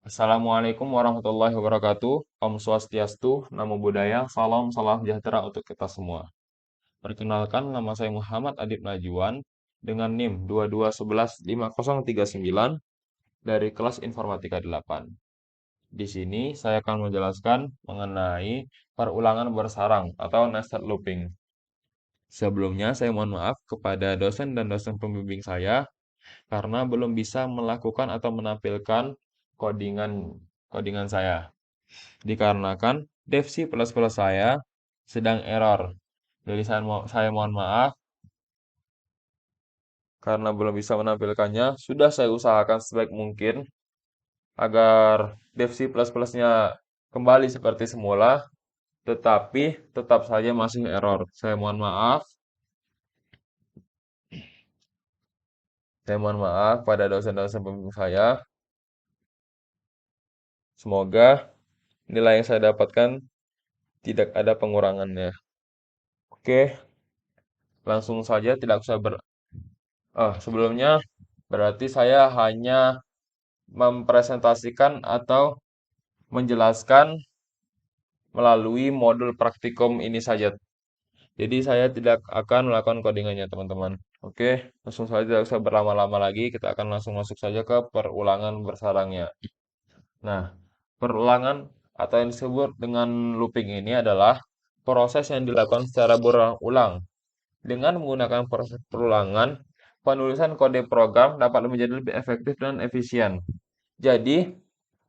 Assalamualaikum warahmatullahi wabarakatuh. Om Swastiastu, Namo Buddhaya, salam salam sejahtera untuk kita semua. Perkenalkan, nama saya Muhammad Adib Najwan dengan NIM 2211539 dari kelas Informatika 8. Di sini saya akan menjelaskan mengenai perulangan bersarang atau nested looping. Sebelumnya, saya mohon maaf kepada dosen dan dosen pembimbing saya karena belum bisa melakukan atau menampilkan codingan codingan saya. Dikarenakan dev C++ saya sedang error. Jadi saya mohon maaf karena belum bisa menampilkannya. Sudah saya usahakan sebaik mungkin agar dev C++-nya kembali seperti semula, tetapi tetap saja masih error. Saya mohon maaf. Saya mohon maaf pada dosen-dosen pembimbing saya. Semoga nilai yang saya dapatkan tidak ada pengurangannya. Oke, langsung saja tidak usah sebelumnya berarti saya hanya mempresentasikan atau menjelaskan melalui modul praktikum ini saja. Jadi saya tidak akan melakukan codingannya, teman-teman. Oke, langsung saja tidak usah berlama-lama lagi, kita akan langsung masuk saja ke perulangan bersarangnya. Nah, perulangan atau yang disebut dengan looping ini adalah proses yang dilakukan secara berulang-ulang. Dengan menggunakan proses perulangan, penulisan kode program dapat menjadi lebih efektif dan efisien. Jadi,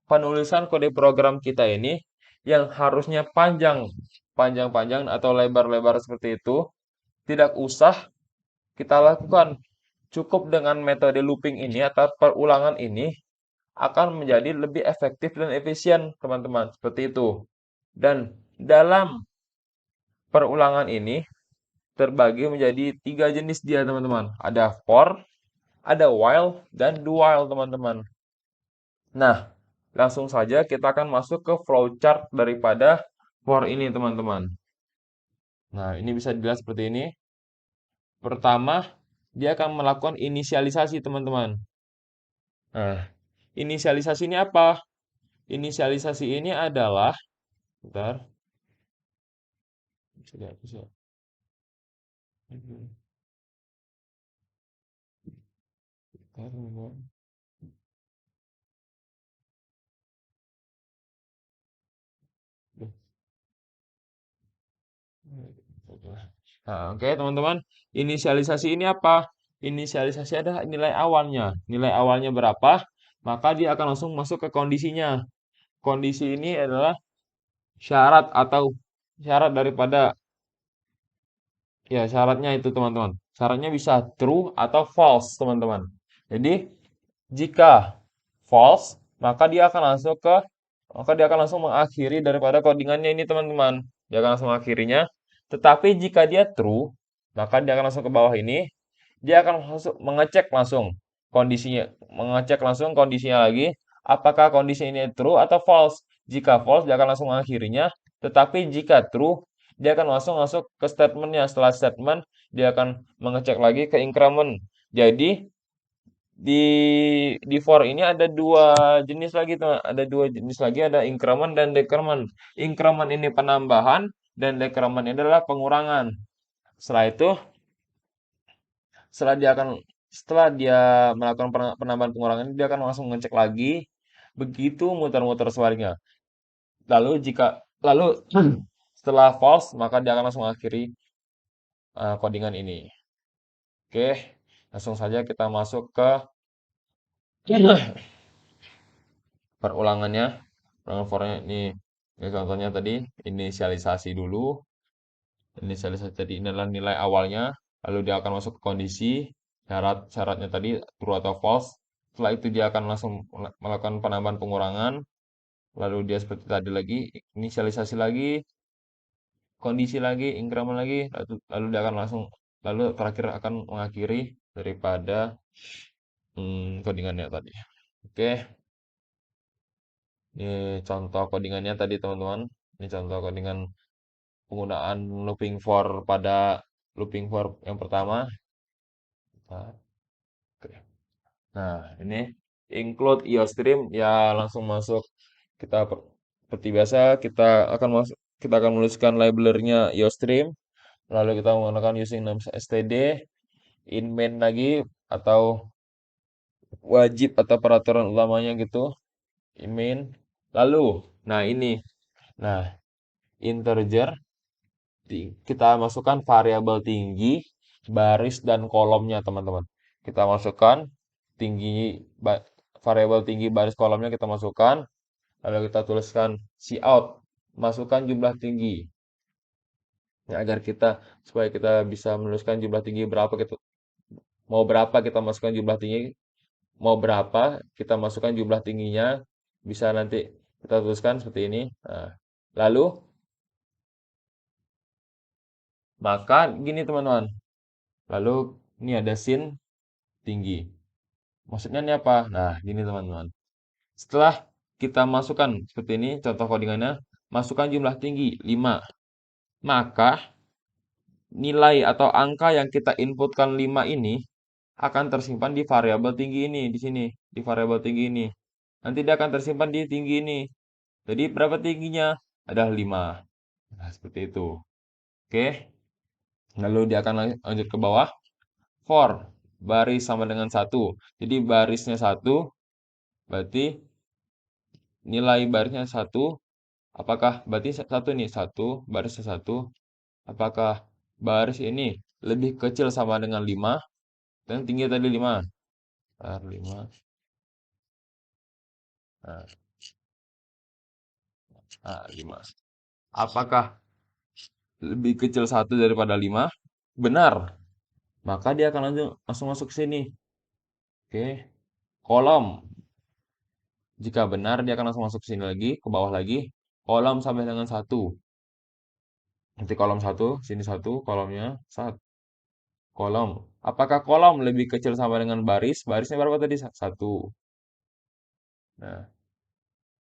penulisan kode program kita ini yang harusnya panjang-panjang atau lebar-lebar seperti itu, tidak usah kita lakukan. Cukup dengan metode looping ini atau perulangan ini akan menjadi lebih efektif dan efisien, teman-teman. Seperti itu. Dan dalam perulangan ini terbagi menjadi tiga jenis dia, teman-teman. Ada for, ada while, dan do while, teman-teman. Nah, langsung saja kita akan masuk ke flowchart daripada for ini, teman-teman. Nah, ini bisa dilihat seperti ini. Pertama, dia akan melakukan inisialisasi, teman-teman. Nah, inisialisasi ini apa? Inisialisasi ini adalah, bentar, bisa dihapus ya. Bentar, Nah, oke teman-teman, inisialisasi ini apa? Inisialisasi adalah nilai awalnya. Nilai awalnya berapa? Maka dia akan langsung masuk ke kondisinya. Kondisi ini adalah syarat atau syarat daripada ya syaratnya itu teman-teman. Syaratnya bisa true atau false teman-teman. Jadi jika false, maka dia akan langsung mengakhiri daripada codingannya ini teman-teman. Dia akan langsung mengakhirinya. Tetapi jika dia true, maka dia akan langsung ke bawah ini. Dia akan langsung mengecek langsung kondisinya lagi, apakah kondisi ini true atau false. Jika false, dia akan langsung mengakhirinya. Tetapi jika true, dia akan langsung masuk ke statementnya. Setelah statement, dia akan mengecek lagi ke increment. Jadi di for ini ada dua jenis lagi teman. Ada dua jenis lagi, ada increment dan decrement. Increment ini penambahan dan decrement ini adalah pengurangan. Setelah itu setelah dia akan setelah dia melakukan penambahan pengurangan dia akan langsung ngecek lagi begitu muter-muter sebaliknya. Lalu setelah false maka dia akan langsung akhiri codingan ini. Oke, langsung saja kita masuk ke perulangannya. Perulangan fornya ini contohnya tadi inisialisasi dulu. Inisialisasi tadi ini adalah nilai awalnya, lalu dia akan masuk ke kondisi, syaratnya tadi true atau false. Setelah itu dia akan langsung melakukan penambahan pengurangan, lalu dia seperti tadi lagi, inisialisasi lagi, kondisi lagi, increment lagi, lalu dia akan langsung, lalu terakhir akan mengakhiri daripada codingannya tadi. Oke, ini contoh codingannya tadi teman-teman. Ini contoh codingan penggunaan looping for pada looping for yang pertama. Nah, oke. Nah, ini include IOStream, ya langsung masuk. Kita seperti biasa kita akan menuliskan labelernya IOStream, lalu kita menggunakan using names std, in main lagi atau wajib atau peraturan utamanya gitu, in main. Lalu, nah ini, nah integer kita masukkan variabel tinggi, baris dan kolomnya teman-teman. Kita masukkan tinggi variabel tinggi baris kolomnya kita masukkan, lalu kita tuliskan cout, masukkan jumlah tinggi. Ya, agar supaya kita bisa menuliskan jumlah tinggi berapa kita mau berapa kita masukkan jumlah tinggi, mau berapa kita masukkan jumlah tingginya, bisa nanti kita tuliskan seperti ini. Nah, lalu maka gini teman-teman. Lalu ini ada sin tinggi. Maksudnya ini apa? Nah, gini teman-teman. Setelah kita masukkan seperti ini, contoh codingannya, masukkan jumlah tinggi 5. Maka nilai atau angka yang kita inputkan 5 ini akan tersimpan di variabel tinggi ini, di sini, di variabel tinggi ini. Nanti dia akan tersimpan di tinggi ini. Jadi berapa tingginya? Adalah 5. Nah, seperti itu. Oke. Lalu dia akan lanjut ke bawah. For baris sama dengan 1. Jadi barisnya 1, berarti nilai barisnya 1. Apakah berarti satu nih, satu, barisnya 1. Apakah baris ini lebih kecil sama dengan 5? Dan tinggi tadi 5. 5. Nah, 5. Apakah lebih kecil 1 daripada 5? Benar. Maka dia akan langsung masuk ke sini. Oke. Kolom. Jika benar, dia akan langsung masuk ke sini lagi, ke bawah lagi. Kolom sampai dengan 1. Nanti kolom 1, sini 1, kolomnya 1. Kolom. Apakah kolom lebih kecil sama dengan baris? Barisnya berapa tadi? 1. Nah,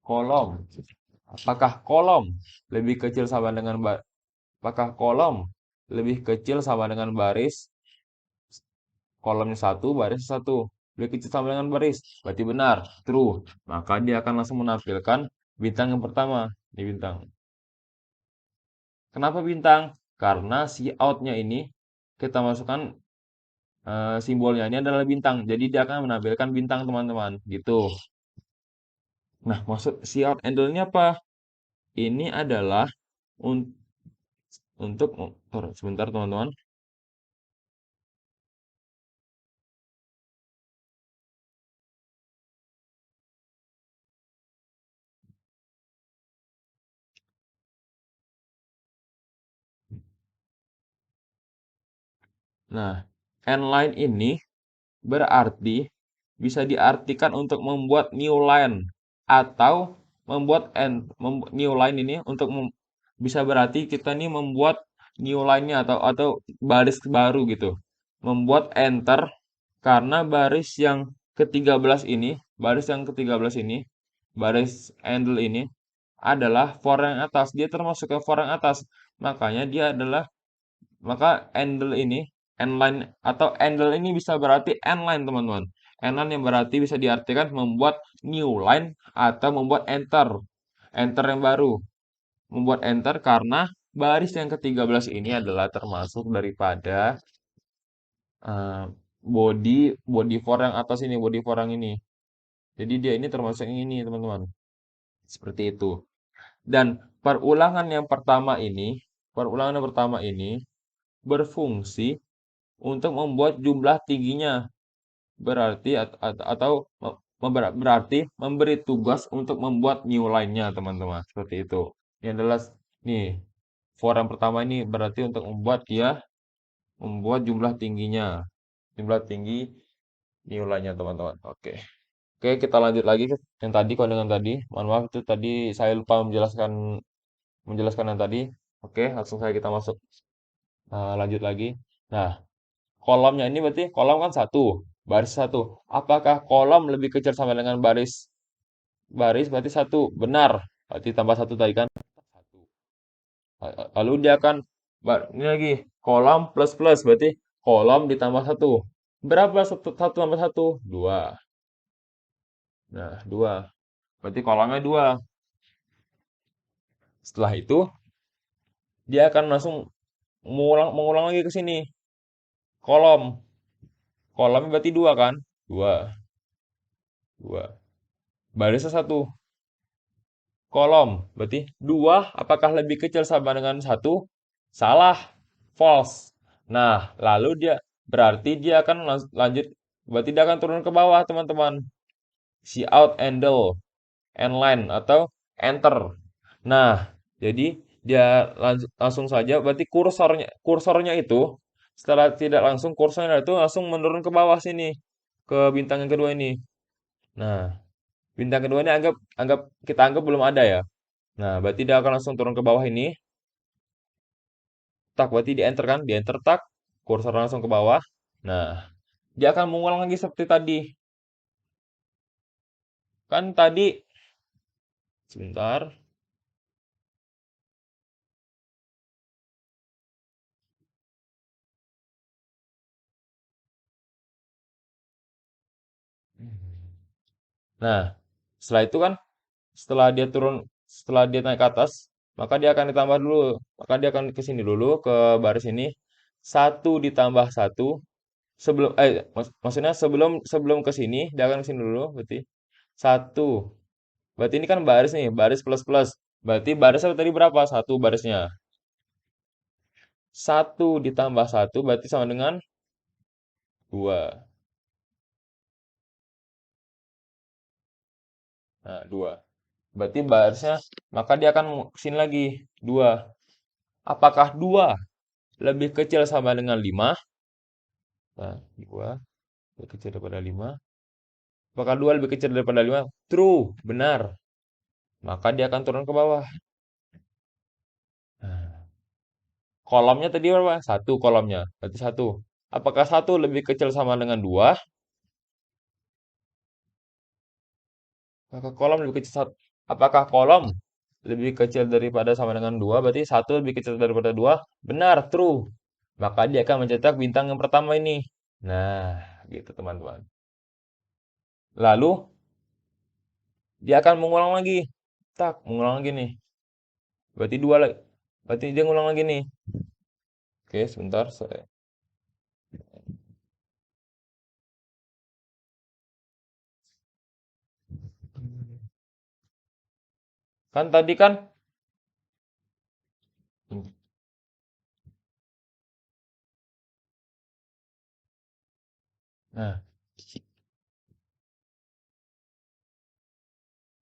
kolom. Apakah kolom lebih kecil sama dengan apakah kolom lebih kecil sama dengan baris? Kolomnya 1, baris 1. Lebih kecil sama dengan baris. Berarti benar, true. Maka dia akan langsung menampilkan bintang yang pertama. Ini bintang. Kenapa bintang? Karena si outnya ini kita masukkan simbolnya ini adalah bintang. Jadi dia akan menampilkan bintang teman-teman. Gitu. Nah, maksud si out handle-nya apa? Ini adalah un- untuk sebentar teman-teman. Nah, endline ini berarti bisa diartikan untuk membuat new line atau membuat new line ini untuk bisa berarti kita ini membuat new line-nya atau baris baru gitu. Membuat enter karena baris yang ke-13 ini, baris handle ini adalah for yang atas. Dia termasuk ke for yang atas. Makanya dia adalah maka endline atau handle ini bisa berarti endline teman-teman. Endline yang berarti bisa diartikan membuat new line atau membuat enter. Enter yang baru. Membuat enter karena baris yang ke-13 ini adalah termasuk daripada eh, body for yang atas ini, body for yang ini. Jadi dia ini termasuk yang ini, teman-teman. Seperti itu. Dan perulangan yang pertama ini berfungsi untuk membuat jumlah tingginya. Berarti atau berarti memberi tugas untuk membuat new line-nya, teman-teman. Seperti itu. Ini adalah nih, for yang pertama ini berarti untuk membuat jumlah tingginya. Jumlah tinggi new line-nya, teman-teman. Oke. Oke, kita lanjut lagi ke yang tadi, kandungan tadi. Mohon maaf itu tadi saya lupa menjelaskan yang tadi. Oke, langsung saja kita masuk. Lanjut lagi. Nah, kolomnya ini berarti kolom kan 1, baris 1. Apakah kolom lebih kecil sama dengan baris? Baris berarti 1. Benar. Berarti tambah 1 tadi kan? 1. Lalu dia akan ini lagi kolom plus plus berarti kolom ditambah 1. Berapa 1 tambah 1? 2. Nah, 2. Berarti kolomnya 2. Setelah itu, dia akan langsung mengulang lagi ke sini. Kolom. Kolomnya berarti 2 kan? 2. 2. Barisnya 1. Kolom. Berarti 2 apakah lebih kecil sama dengan 1? Salah. False. Nah, lalu dia berarti dia akan lanjut. Berarti dia akan turun ke bawah, teman-teman. Si out handle. End line atau enter. Nah, jadi dia langsung saja berarti kursornya itu setelah tidak langsung kursornya itu langsung menurun ke bawah sini ke bintang yang kedua ini. Nah, bintang kedua ini kita anggap belum ada ya. Nah, berarti dia akan langsung turun ke bawah ini. Tak, berarti di enter kan? Di enter tak, kursor langsung ke bawah. Nah, dia akan mengulang lagi seperti tadi. Kan tadi sebentar. Nah, setelah itu kan setelah dia naik ke atas, maka dia akan ditambah dulu. Maka dia akan ke sini dulu, ke baris ini. 1 ditambah 1. Maksudnya sebelum ke sini, dia akan ke sini dulu, berarti 1. Berarti ini kan baris nih, baris plus plus. Berarti barisnya tadi berapa? 1 barisnya. 1 ditambah 1 berarti sama dengan 2. Nah, 2. Berarti barisnya, maka dia akan ke sini lagi. 2. Apakah 2 lebih kecil sama dengan 5? Nah, 2 lebih kecil daripada 5. Apakah 2 lebih kecil daripada 5? True, benar. Maka dia akan turun ke bawah. Nah, kolomnya tadi berapa? 1 kolomnya. Berarti 1. Apakah 1 lebih kecil sama dengan 2? Apakah kolom lebih kecil Apakah kolom lebih kecil daripada sama dengan 2? Berarti 1 lebih kecil daripada 2. Benar, true. Maka dia akan mencetak bintang yang pertama ini. Nah, gitu teman-teman. Lalu dia akan mengulang lagi. Tak, mengulang lagi nih. Berarti 2 lagi. Berarti dia ngulang lagi nih. Oke, sebentar. Kan tadi kan. Nah,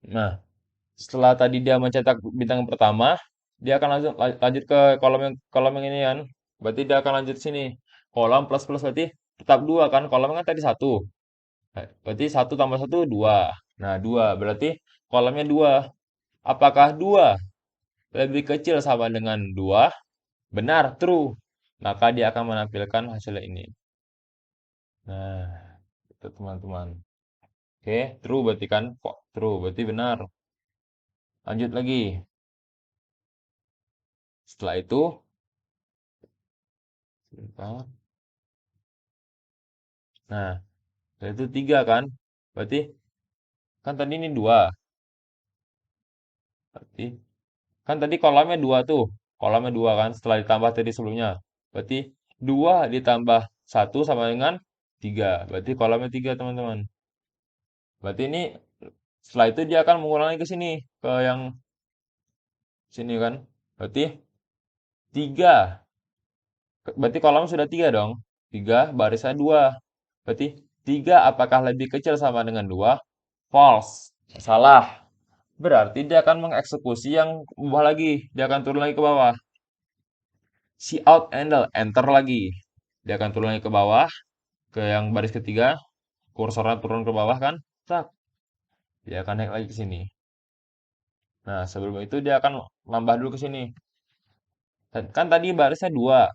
nah, setelah tadi dia mencetak bintang yang pertama, dia akan lanjut ke kolom yang ini kan. Berarti dia akan lanjut sini. Kolom plus plus berarti tetap 2 kan. Kolomnya kan tadi 1. Berarti 1 tambah 1 2. Nah, 2 berarti kolomnya 2. Apakah 2 lebih kecil sama dengan 2? Benar, true. Maka dia akan menampilkan hasilnya ini. Nah, itu teman-teman. Oke, true berarti kan kok true berarti benar. Lanjut lagi. Setelah itu, sebentar. Nah, setelah itu 3 kan? Berarti kan tadi ini 2. Berarti kan tadi kolomnya 2 tuh. Kolomnya 2 kan setelah ditambah tadi sebelumnya. Berarti 2 ditambah 1 sama dengan 3. Berarti kolomnya 3, teman-teman. Berarti ini setelah itu dia akan mengulangi ke sini, ke yang sini kan. Berarti 3. Berarti kolom sudah 3 dong. 3 barisnya 2. Berarti 3 apakah lebih kecil sama dengan 2? False. Salah. Berarti dia akan mengeksekusi yang ke bawah lagi. Dia akan turun lagi ke bawah. Si out handle, enter lagi. Dia akan turun lagi ke bawah, ke yang baris ketiga. Kursornya turun ke bawah kan. Tak. Dia akan naik lagi ke sini. Nah, sebelum itu dia akan nambah dulu ke sini. Kan tadi barisnya 2.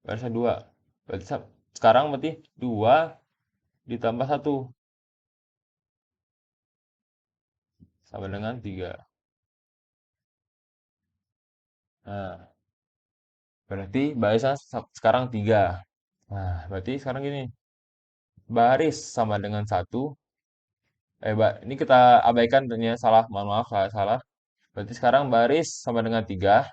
Barisnya 2. Berarti sekarang berarti 2 ditambah 1 sama dengan 3. Nah, berarti barisnya sekarang 3. Nah, berarti sekarang gini. Baris sama dengan 1, Ini kita abaikan ternyata salah, mohon maaf salah, salah. Berarti sekarang baris sama dengan 3.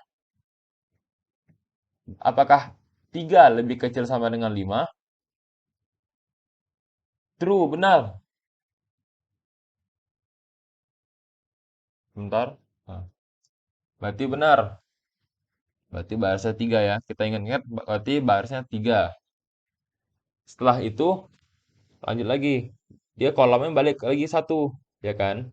Apakah 3 lebih kecil sama dengan 5? True, benar. Bentar. Nah, berarti benar. Berarti barisnya 3 ya. Kita ingat-ingat berarti barisnya 3. Setelah itu lanjut lagi. Dia kolomnya balik lagi satu, ya kan?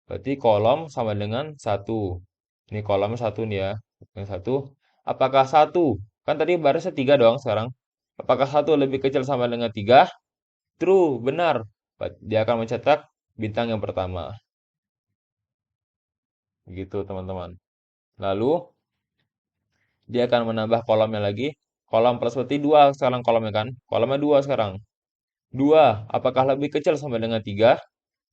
Berarti kolom sama dengan satu. Ini kolomnya satu nih ya. Yang satu. Apakah satu? Kan tadi barisnya 3 doang sekarang. Apakah satu lebih kecil sama dengan 3? True, benar. Dia akan mencetak bintang yang pertama. Begitu teman-teman. Lalu dia akan menambah kolomnya lagi. Kolom plus berarti 2 sekarang kolomnya kan. Kolomnya 2 sekarang. 2. Apakah lebih kecil sama dengan 3?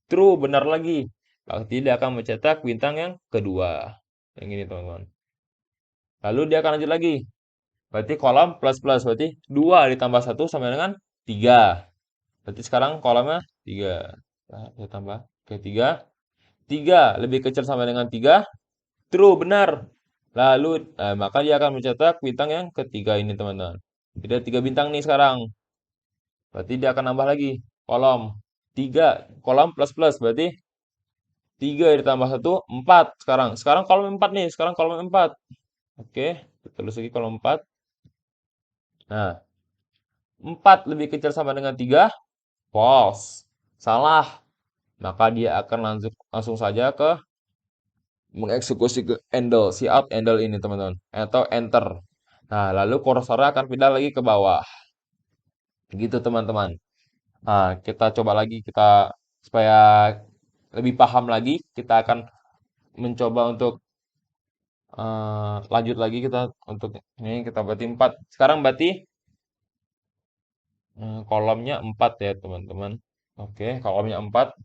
True, benar lagi. Berarti dia akan mencetak bintang yang kedua. Yang ini teman-teman. Lalu dia akan lanjut lagi. Berarti kolom plus plus. Berarti 2 ditambah satu sama dengan 3. Berarti sekarang kolomnya 3. Nah, kita tambah ke 3. 3 lebih kecil sama dengan 3. True, benar. Lalu, maka dia akan mencetak bintang yang ketiga ini teman-teman. Jadi ada 3 bintang nih sekarang. Berarti dia akan nambah lagi kolom. 3 kolom plus plus. Berarti 3 ditambah satu 4 sekarang. Sekarang kolom 4 nih. Sekarang kolom 4. Oke, kita tulis lagi kolom 4. Nah, 4 lebih kecil sama dengan 3. False. Salah. Maka dia akan langsung saja ke mengeksekusi ke handle, si out handle ini teman-teman. Atau enter. Nah, lalu kursornya akan pindah lagi ke bawah. Begitu teman-teman. Nah, kita coba lagi supaya lebih paham lagi, kita akan mencoba untuk lanjut lagi kita untuk ini kita berarti 4. Sekarang berarti kolomnya 4 ya, teman-teman. Oke, kolomnya 4.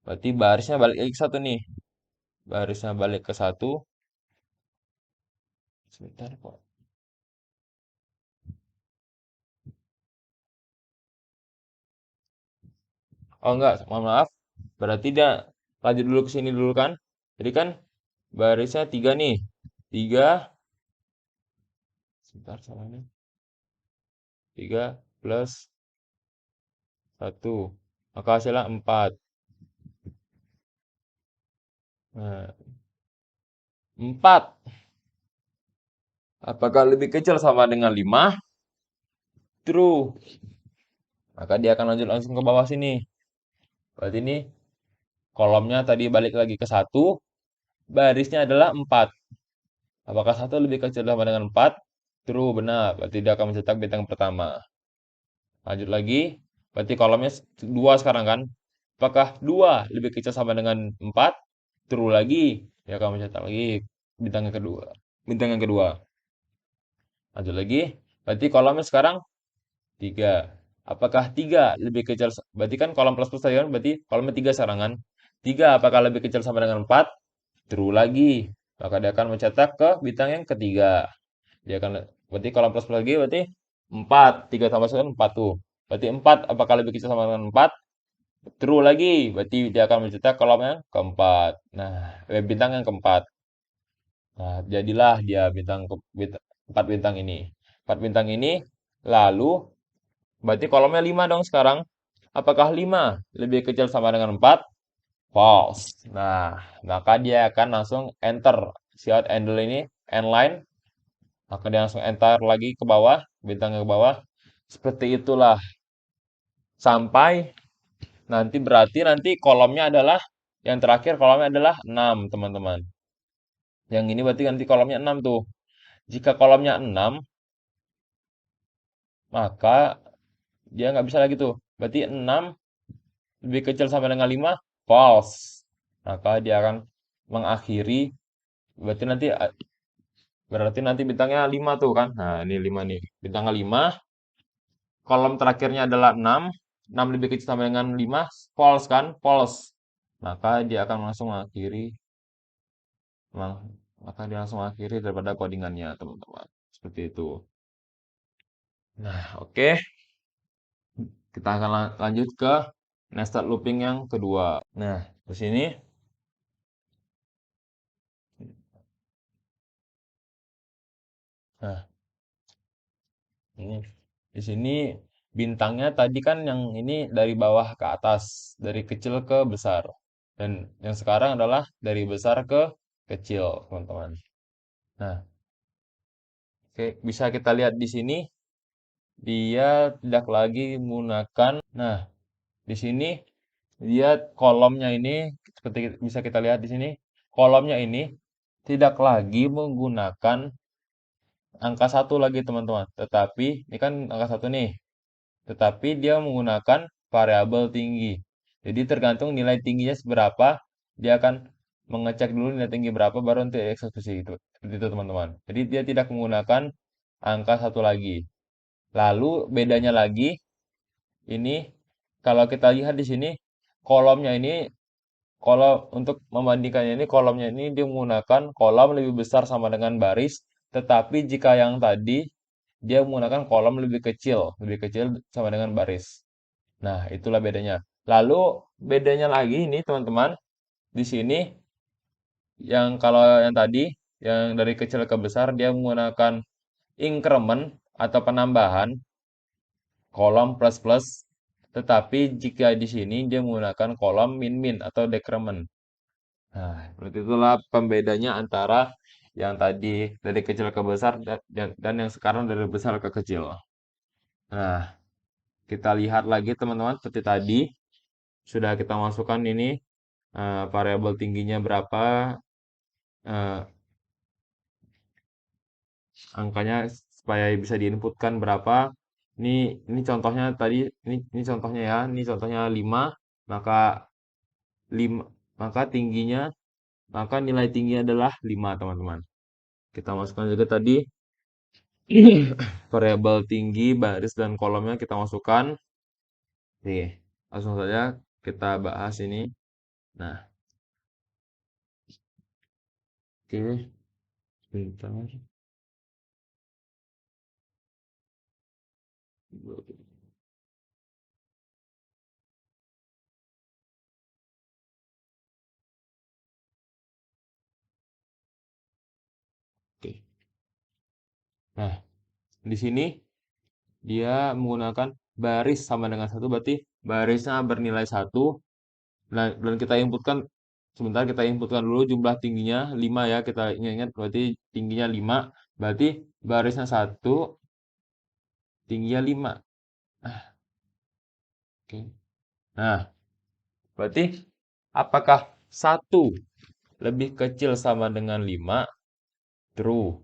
Berarti barisnya balik lagi ke satu nih. Barisnya balik ke satu. Sebentar kok. Oh enggak, mohon maaf. Berarti dia lanjut dulu ke sini dulu kan. Jadi kan barisnya 3 nih. 3, sebentar salahnya. 3 plus 1. Maka hasilnya 4. Nah, 4. Apakah lebih kecil sama dengan 5? True. Maka dia akan lanjut langsung ke bawah sini. Berarti ini kolomnya tadi balik lagi ke satu, barisnya adalah 4. Apakah satu lebih kecil sama dengan 4? True, benar. Berarti dia akan mencetak bintang pertama. Lanjut lagi, berarti kolomnya 2 sekarang kan? Apakah 2 lebih kecil sama dengan 4? True lagi. Dia akan mencetak lagi bintang yang kedua. Bintang yang kedua. Lanjut lagi, berarti kolomnya sekarang 3. Apakah 3 lebih kecil? Berarti kan kolom plus plus tadi kan berarti kolomnya 3 sekarang kan? 3 apakah lebih kecil sama dengan 4? True lagi. Maka dia akan mencetak ke bintang yang ketiga. Dia akan berarti kolom plus plus lagi berarti 4. 3 tambah 1 4 tuh. Berarti 4 apakah lebih kecil sama dengan 4? True lagi. Berarti dia akan mencetak kolom yang keempat. Nah, bintang yang keempat. Nah, jadilah dia bintang, 4 bintang ini. 4 bintang ini lalu berarti kolomnya 5 dong sekarang. Apakah 5 lebih kecil sama dengan 4? False. Nah, maka dia akan langsung enter. Si out handle ini, end line. Maka dia langsung enter lagi ke bawah, bintangnya ke bawah. Seperti itulah. Sampai nanti berarti nanti kolomnya adalah, yang terakhir kolomnya adalah 6, teman-teman. Yang ini berarti nanti kolomnya 6 tuh. Jika kolomnya 6, maka dia nggak bisa lagi tuh. Berarti 6 lebih kecil sama dengan 5, false. Maka dia akan mengakhiri, berarti nanti bintangnya 5 tuh kan. Nah, ini 5 nih. Bintangnya 5, kolom terakhirnya adalah 6. 6 lebih kecil sama dengan 5, false kan? False. Maka dia akan langsung mengakhiri, maka dia langsung mengakhiri daripada codingannya, teman-teman. Seperti itu. Nah, oke. Kita akan lanjut ke nested looping yang kedua. Nah, di sini, nah, ini di sini bintangnya tadi kan yang ini dari bawah ke atas, dari kecil ke besar. Dan yang sekarang adalah dari besar ke kecil, teman-teman. Nah, oke, bisa kita lihat di sini dia tidak lagi menggunakan. Nah, di sini dia kolomnya ini seperti bisa kita lihat di sini, kolomnya ini tidak lagi menggunakan angka satu lagi, teman-teman. Tetapi ini kan angka satu nih. Tetapi dia menggunakan variabel tinggi. Jadi tergantung nilai tingginya seberapa, dia akan mengecek dulu nilai tinggi berapa baru nanti eksekusi itu. Seperti itu, teman-teman. Jadi dia tidak menggunakan angka satu lagi. Lalu bedanya lagi ini kalau kita lihat di sini kolomnya ini, kalau untuk membandingkannya ini kolomnya ini dia menggunakan kolom lebih besar sama dengan baris, tetapi jika yang tadi dia menggunakan kolom lebih kecil sama dengan baris. Nah, itulah bedanya. Lalu bedanya lagi ini teman-teman, di sini yang kalau yang tadi yang dari kecil ke besar dia menggunakan increment atau penambahan kolom plus plus, tetapi jika di sini dia menggunakan kolom min min atau decrement. Nah, berarti itulah pembedanya antara yang tadi dari kecil ke besar dan yang sekarang dari besar ke kecil. Nah, kita lihat lagi teman-teman seperti tadi sudah kita masukkan ini variabel tingginya berapa, eh, angkanya supaya bisa diinputkan berapa. Ini contohnya tadi, ini contohnya ya, ini contohnya 5, maka 5 maka tingginya maka nilai tingginya adalah 5, teman-teman. Kita masukkan juga tadi variabel tinggi, baris dan kolomnya kita masukkan. Oke, langsung saja kita bahas ini. Nah, oke, sebentar. Oke. Nah, di sini dia menggunakan baris sama dengan satu, berarti barisnya bernilai satu. Nah, dan kita inputkan, sebentar kita inputkan dulu jumlah tingginya 5 ya, kita ingat berarti tingginya 5, berarti barisnya satu, tingginya 5. Oke. Nah, berarti apakah satu lebih kecil sama dengan 5? True.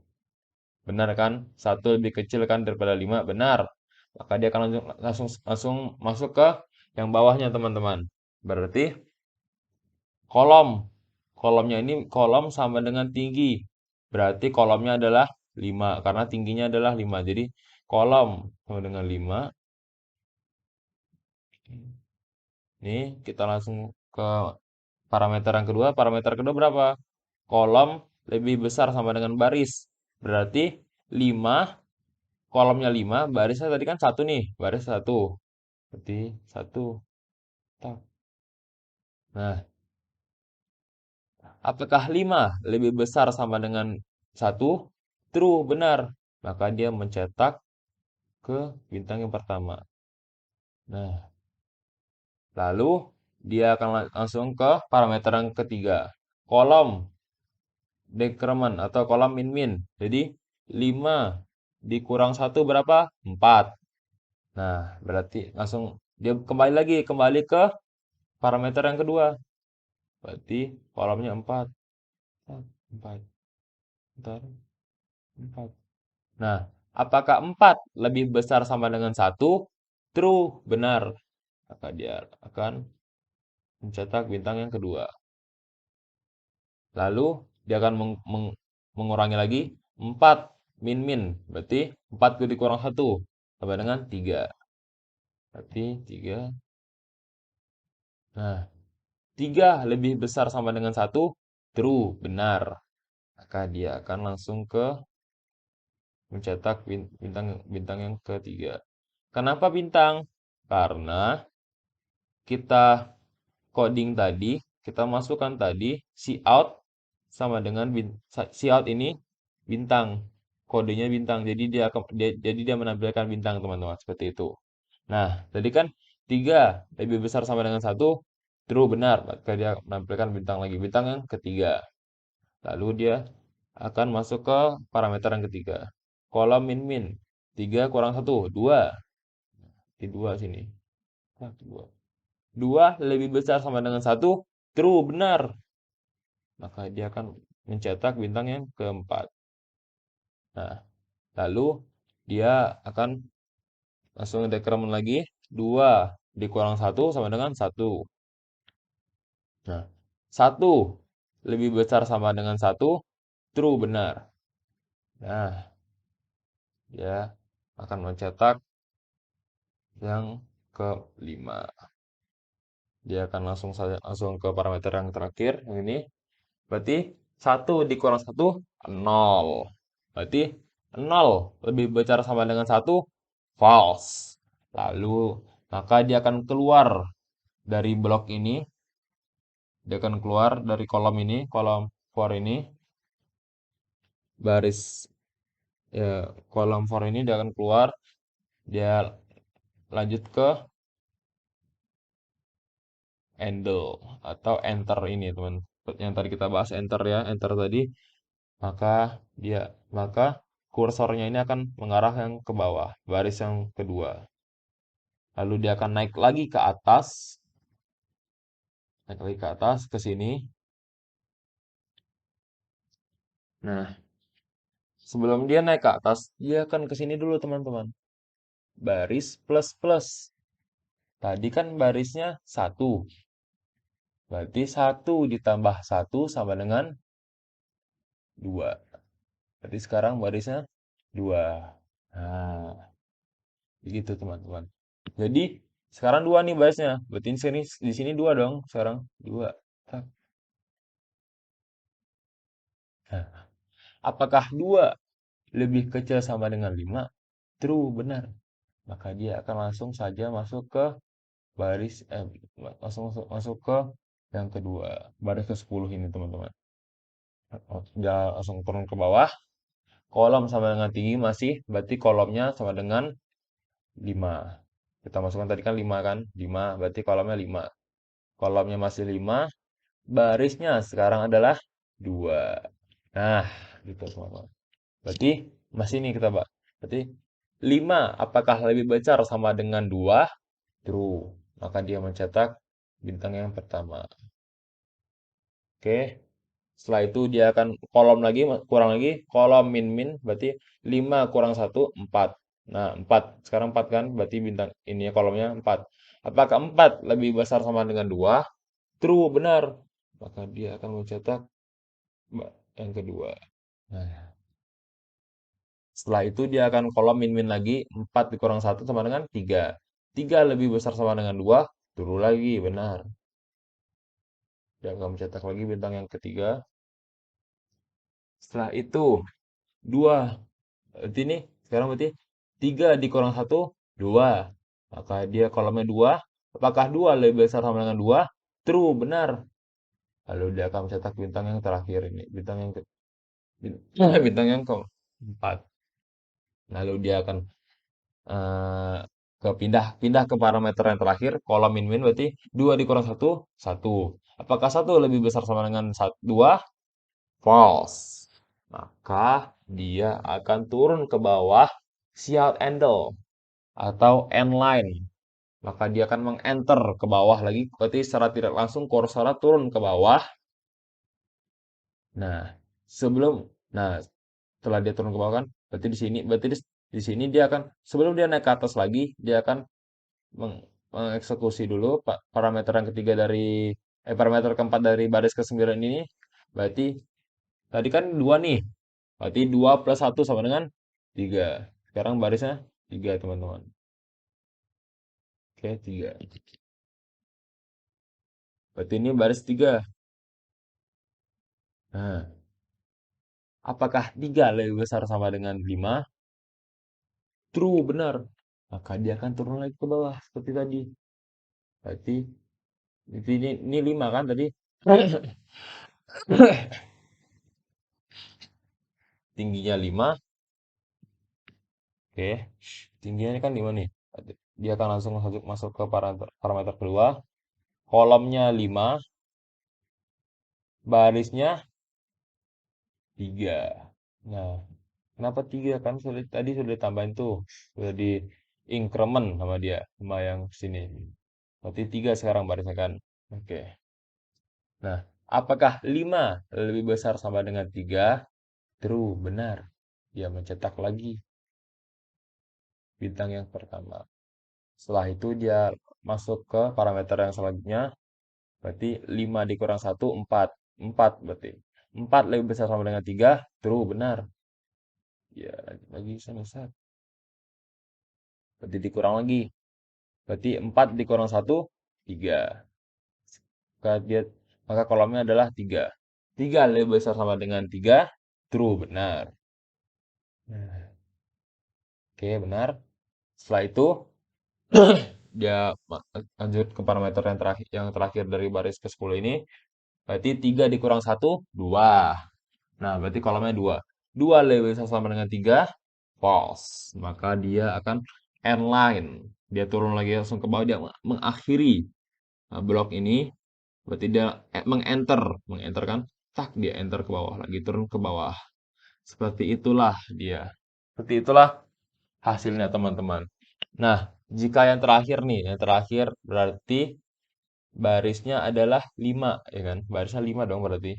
Benar kan? Satu lebih kecil kan daripada 5, benar. Maka dia akan langsung langsung langsung masuk ke yang bawahnya, teman-teman. Berarti kolom. Kolomnya ini kolom sama dengan tinggi. Berarti kolomnya adalah 5 karena tingginya adalah 5. Jadi kolom sama dengan 5. Nih, kita langsung ke parameter yang kedua. Parameter kedua berapa? Kolom lebih besar sama dengan baris. Berarti 5, kolomnya 5, barisnya tadi kan satu nih, baris satu. Berarti satu. Tak. Nah, apakah 5 lebih besar sama dengan satu? True, benar. Maka dia mencetak ke bintang yang pertama. Nah, lalu dia akan langsung ke parameter yang ketiga. Kolom decrement atau kolom min min. Jadi 5 dikurang satu berapa? 4. Nah, berarti langsung dia kembali ke parameter yang kedua. Berarti kolomnya 4. 4. Bentar, 4. Nah, apakah 4 lebih besar sama dengan satu? True, benar. Maka dia akan mencetak bintang yang kedua. Lalu dia akan mengurangi lagi 4 min min. Berarti 4 dikurang satu sama dengan 3. Berarti 3. Nah, 3 lebih besar sama dengan satu. True, benar. Maka dia akan langsung ke mencetak bintang bintang yang ketiga. Kenapa bintang? Karena kita coding tadi, kita masukkan tadi si out sama dengan si out ini bintang. Kodenya bintang. Jadi dia menampilkan bintang, teman-teman, seperti itu. Nah, tadi kan 3 lebih besar sama dengan satu, true benar. Maka dia menampilkan bintang lagi, bintang yang ketiga. Lalu dia akan masuk ke parameter yang ketiga. Kolom min-min. 3 kurang satu, 2. Di 2 sini. Nah, 2. 2 lebih besar sama dengan satu, true benar. Maka dia akan mencetak bintang yang keempat. Nah, lalu dia akan langsung dekremen lagi. 2 dikurang satu sama dengan satu. Nah, satu lebih besar sama dengan satu, true benar. Nah, dia akan mencetak yang kelima. Dia akan langsung ke parameter yang terakhir, yang ini. Berarti satu dikurang satu, nol. Berarti nol lebih besar sama dengan satu, false. Lalu, maka dia akan keluar dari blok ini. Dia akan keluar dari kolom ini, kolom for ini. Baris ya, kolom for ini dia akan keluar. Dia lanjut ke handle atau enter ini, teman. Yang tadi kita bahas enter ya, enter tadi. Maka maka kursornya ini akan mengarah yang ke bawah, baris yang kedua. Lalu dia akan naik lagi ke atas, ke sini. Nah, sebelum dia naik ke atas, dia akan ke sini dulu, teman-teman. Baris plus plus. Tadi kan barisnya satu. Berarti satu ditambah satu sama dengan 2. Berarti sekarang barisnya 2. Nah, begitu, teman-teman. Jadi sekarang 2 nih barisnya. Berarti di sini 2 dong. Sekarang 2. Tak. Nah, apakah 2 lebih kecil sama dengan 5? True, benar. Maka dia akan langsung saja masuk ke baris langsung masuk, masuk ke yang kedua, baris ke-10 ini, teman-teman. Dia langsung turun ke bawah. Kolom sama dengan tinggi masih, berarti kolomnya sama dengan 5. Kita masukkan tadi kan 5 kan? 5, berarti kolomnya 5. Kolomnya masih 5, barisnya sekarang adalah 2. Nah, gitu, teman-teman. Berarti masih ini kita, Pak. Berarti 5 apakah lebih besar sama dengan 2? True. Maka dia mencetak bintang yang pertama. Oke. Setelah itu dia akan kolom lagi, kurang lagi, kolom min-min, berarti 5 kurang satu, 4. Nah, 4. Sekarang 4 kan, berarti bintang ini ya, kolomnya 4. Apakah 4 lebih besar sama dengan 2? True, benar. Maka dia akan mencetak yang kedua. Nah, setelah itu dia akan kolom min-min lagi, 4 dikurang satu sama dengan 3. 3 lebih besar sama dengan 2, true lagi, benar. Dia akan mencetak lagi bintang yang ketiga. Setelah itu, 2. Berarti ini sekarang berarti 3 dikurang satu, 2. Maka dia kolomnya 2. Apakah 2 lebih besar sama dengan 2? True, benar. Lalu dia akan mencetak bintang yang terakhir ini. Bintang yang keempat. Lalu dia akan eh, pindah ke parameter yang terakhir. Kolom min-min berarti 2 dikurang satu, 1. Apakah 1 lebih besar sama dengan 2? False. Maka dia akan turun ke bawah shout handle atau end line. Maka dia akan meng-enter ke bawah lagi, berarti secara tidak langsung kursornya turun ke bawah. Nah, sebelum nah setelah dia turun ke bawah kan, berarti di sini dia akan sebelum dia naik ke atas lagi, dia akan mengeksekusi dulu parameter yang ketiga parameter keempat dari baris ke-9 ini. Berarti tadi kan 2 nih. Berarti 2 plus satu sama dengan 3. Sekarang barisnya 3, teman-teman. Oke, 3. Berarti ini baris 3. Nah, apakah 3 lebih besar sama dengan 5? True, benar. Maka dia akan turun lagi ke bawah seperti tadi. Berarti ini 5 kan tadi? Tingginya 5. Oke. Tingginya ini kan 5 nih. Dia akan langsung masuk ke parameter kedua. Kolomnya 5, barisnya 3. Nah, kenapa 3? Kan tadi sudah ditambahin tuh. Sudah di increment sama dia, sama yang sini. Berarti 3 sekarang barisnya kan. Oke. Nah, apakah 5 lebih besar sama dengan 3? True, benar. Dia mencetak lagi bintang yang pertama. Setelah itu dia masuk ke parameter yang selanjutnya. Berarti 5 dikurang 1, 4. 4 berarti. 4 lebih besar sama dengan 3. True, benar. Ya, lagi sana. Berarti dikurang lagi. Berarti 4 dikurang 1, 3. Maka, maka kolomnya adalah 3. 3 lebih besar sama dengan 3. True, benar. Nah, oke, benar. Setelah itu, dia lanjut ke parameter yang terakhir dari baris ke-10 ini. Berarti 3 dikurang 1, 2. Nah, berarti kolomnya 2. 2 lebih besar sama dengan 3. False. Maka dia akan end line. Dia turun lagi langsung ke bawah. Dia mengakhiri blok ini. Berarti dia mengenter. Mengenter kan. Tak, dia enter ke bawah. Lagi turun ke bawah. Seperti itulah dia. Seperti itulah hasilnya teman-teman. Nah, jika yang terakhir nih. Yang terakhir berarti barisnya adalah 5. Ya kan. Barisnya 5 dong berarti.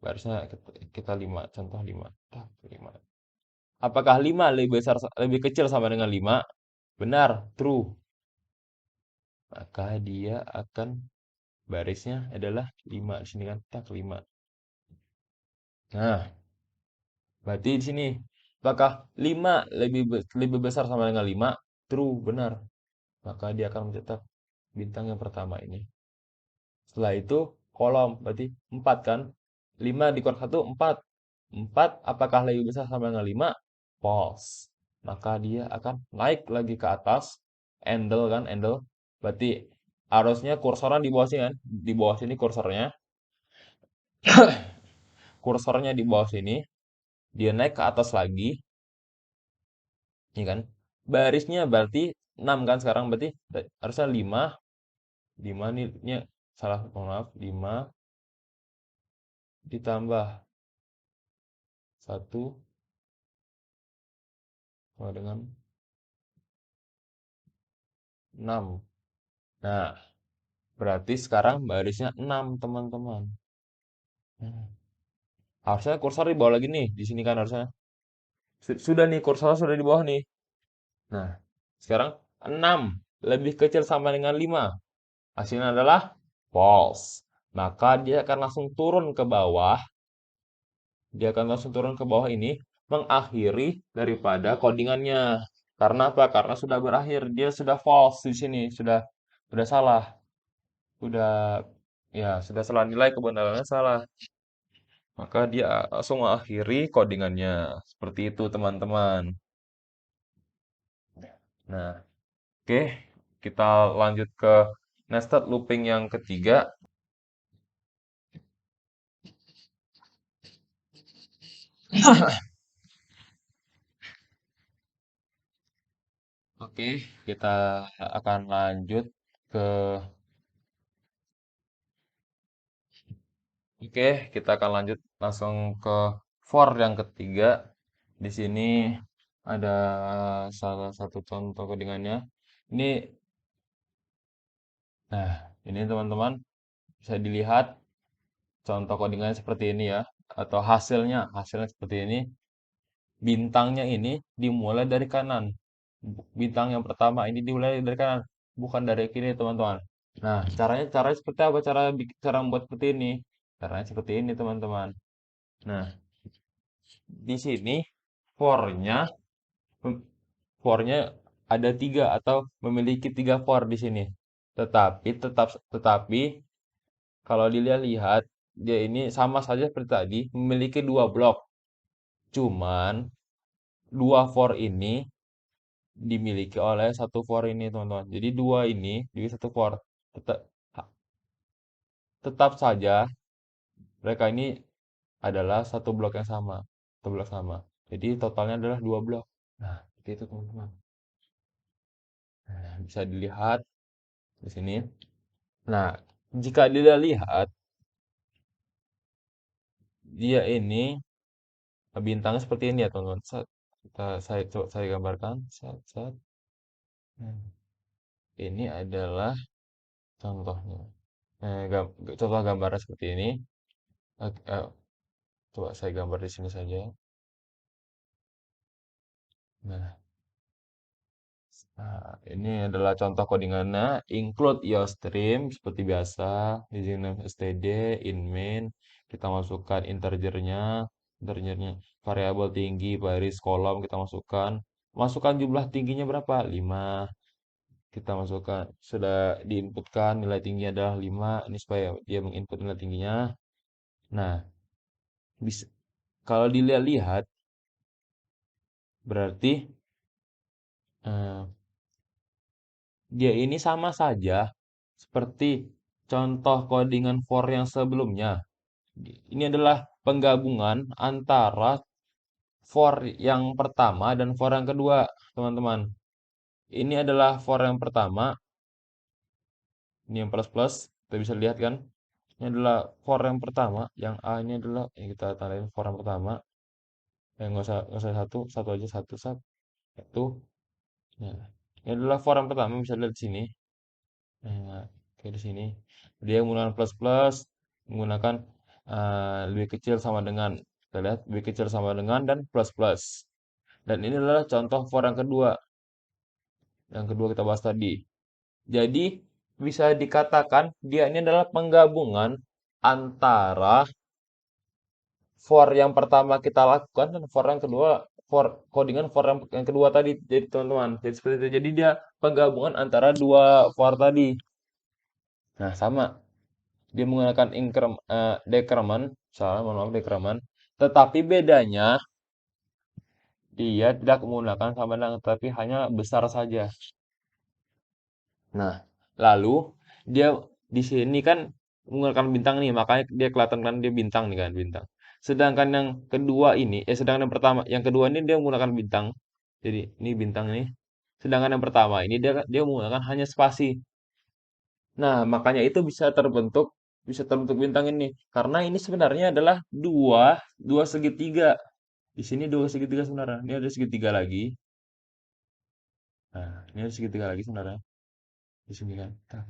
Barisnya kita 5. Contoh 5. Tak, 5. Apakah 5 lebih kecil sama dengan 5? Benar, true. Maka dia akan barisnya adalah 5 di sini kan, tak 5. Nah, berarti di sini apakah 5 lebih besar sama dengan 5? True, benar. Maka dia akan mencetak bintang yang pertama ini. Setelah itu kolom berarti 4 kan? 5 dikurang 1, 4. 4 apakah lebih besar sama dengan 5? False. Maka dia akan naik lagi ke atas. Handle kan, handle. Berarti harusnya kursornya di bawah sini kan? Di bawah sini kursornya. Kursornya di bawah sini. Dia naik ke atas lagi. Ini kan. Barisnya berarti 6 kan sekarang. Berarti harusnya 5. 5 ini salah, mohon maaf. 5 ditambah 1 sama dengan 6. Nah, berarti sekarang barisnya 6, teman-teman. Nah, harusnya kursor di bawah lagi nih. Di sini kan harusnya. Sudah nih, kursor sudah di bawah nih. Nah, sekarang 6 lebih kecil sama dengan 5. Hasilnya adalah false. Maka dia akan langsung turun ke bawah. Dia akan langsung turun ke bawah ini. Mengakhiri daripada codingannya. Karena apa? Karena sudah berakhir. Dia sudah false di sini. Sudah salah. Sudah, ya, sudah salah nilai, kebenarannya salah. Maka dia langsung mengakhiri codingannya. Seperti itu, teman-teman. Nah, oke, kita lanjut ke nested looping yang ketiga. Oke, kita akan lanjut ke Oke, kita akan lanjut langsung ke for yang ketiga. Di sini ada salah satu contoh codingannya. Ini, nah, ini teman-teman bisa dilihat contoh codingannya seperti ini ya, atau hasilnya seperti ini. Bintangnya ini dimulai dari kanan. Bintang yang pertama ini dimulai dari kanan, bukan dari kiri, teman-teman. Nah, caranya seperti apa? Cara membuat seperti ini. Caranya seperti ini, teman-teman. Nah, di sini for-nya for-nya ada 3 atau memiliki 3 for di sini. Tetapi kalau dilihat-lihat dia ini sama saja seperti tadi memiliki 2 blok. Cuman 2 for ini dimiliki oleh satu for ini, teman-teman. Jadi 2 ini di satu for. Tetap tetap saja mereka ini adalah satu blok yang sama, satu blok sama. Jadi totalnya adalah dua blok. Nah, seperti itu teman-teman. Nah, bisa dilihat di sini. Nah, jika dia lihat, dia ini bintangnya seperti ini ya teman-teman. Saya coba saya gambarkan. Nah, ini adalah contohnya. Contoh gambarnya seperti ini. Oke, coba saya gambar di sini saja. Nah, ini adalah contoh codingannya. Include your stream seperti biasa. Username std, in main. Kita masukkan integernya, variabel tinggi, baris, kolom kita masukkan. Masukkan jumlah tingginya berapa? 5. Kita masukkan, sudah diinputkan nilai tingginya adalah 5. Ini supaya dia menginput nilai tingginya. Nah, bisa, kalau dilihat-lihat, berarti eh, dia ini sama saja seperti contoh codingan for yang sebelumnya. Ini adalah penggabungan antara for yang pertama dan for yang kedua, teman-teman. Ini adalah for yang pertama, ini yang plus plus, kita bisa lihat kan? Ini adalah for yang pertama, yang A ini adalah yang kita tandain for yang pertama. Nggak usah satu, satu aja satu. Nah, ini adalah for yang pertama, bisa lihat di sini. Nah, kayak di sini. Dia menggunakan plus plus, menggunakan lebih kecil sama dengan. Kita lihat lebih kecil sama dengan dan plus plus. Dan ini adalah contoh for yang kedua. Yang kedua kita bahas tadi. Jadi bisa dikatakan dia ini adalah penggabungan antara for yang pertama kita lakukan dan for yang kedua, for codingan for yang kedua tadi, jadi teman-teman. Jadi seperti itu. Jadi dia penggabungan antara dua for tadi. Nah, sama. Dia menggunakan decrement, salah, mohon maaf, decrement. Tetapi bedanya dia tidak menggunakan sama dengan, tapi hanya besar saja. Nah, lalu dia di sini kan menggunakan bintang nih, makanya dia kelihatan kan dia bintang nih kan, bintang. Sedangkan yang kedua ini, sedangkan yang kedua ini dia menggunakan bintang. Jadi ini bintang ini. Sedangkan yang pertama ini dia menggunakan hanya spasi. Nah, makanya itu bisa terbentuk bintang ini karena ini sebenarnya adalah dua dua segitiga. Di sini dua segitiga sebenarnya. Ini ada segitiga lagi. Nah, ini ada segitiga lagi sebenarnya di sini kan. Nah,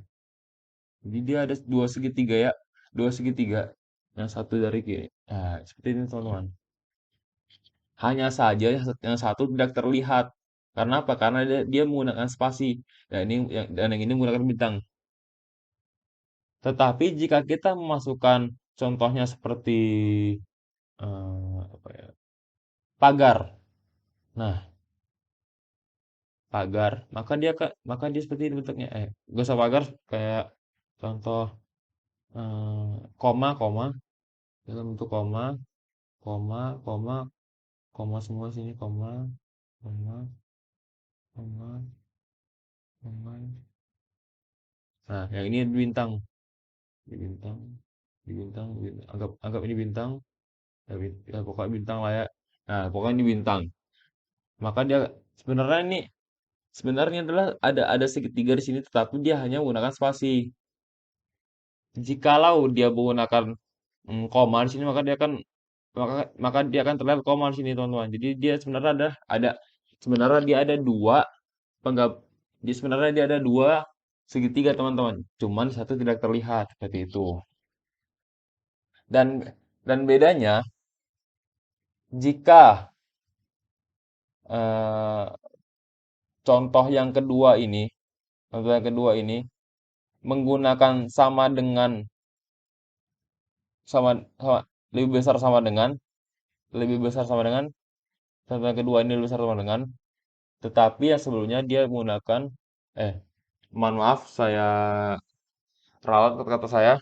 jadi dia ada dua segitiga ya, dua segitiga. Yang satu dari kiri. Nah, seperti ini teman-teman. Hanya saja yang satu tidak terlihat. Karena apa? Karena dia menggunakan spasi. Dan yang ini menggunakan bintang. Tetapi jika kita memasukkan contohnya seperti apa ya? Pagar. Nah, pagar, maka dia seperti ini bentuknya. Gak usah pagar, kayak contoh koma, koma, dalam bentuk koma, koma, koma, koma semua sini, koma, koma, koma, koma. Nah, yang ini bintang, ini bintang, ini bintang, anggap anggap ini bintang, ya, pokoknya bintang lah ya. Nah, pokoknya ini bintang. Maka dia sebenarnya ini sebenarnya adalah ada segitiga di sini, tetapi dia hanya menggunakan spasi. Jikalau dia menggunakan koma di sini, maka dia akan terlihat koma di sini teman-teman. Jadi dia sebenarnya sebenarnya dia ada dua penggab sebenarnya dia ada dua segitiga teman-teman. Cuman satu tidak terlihat seperti itu. Dan bedanya jika eh, contoh yang kedua ini, contoh yang kedua ini menggunakan sama, sama lebih besar sama dengan lebih besar sama dengan contoh yang kedua ini lebih besar sama dengan, tetapi yang sebelumnya dia menggunakan eh mohon maaf, saya ralat kata-kata saya.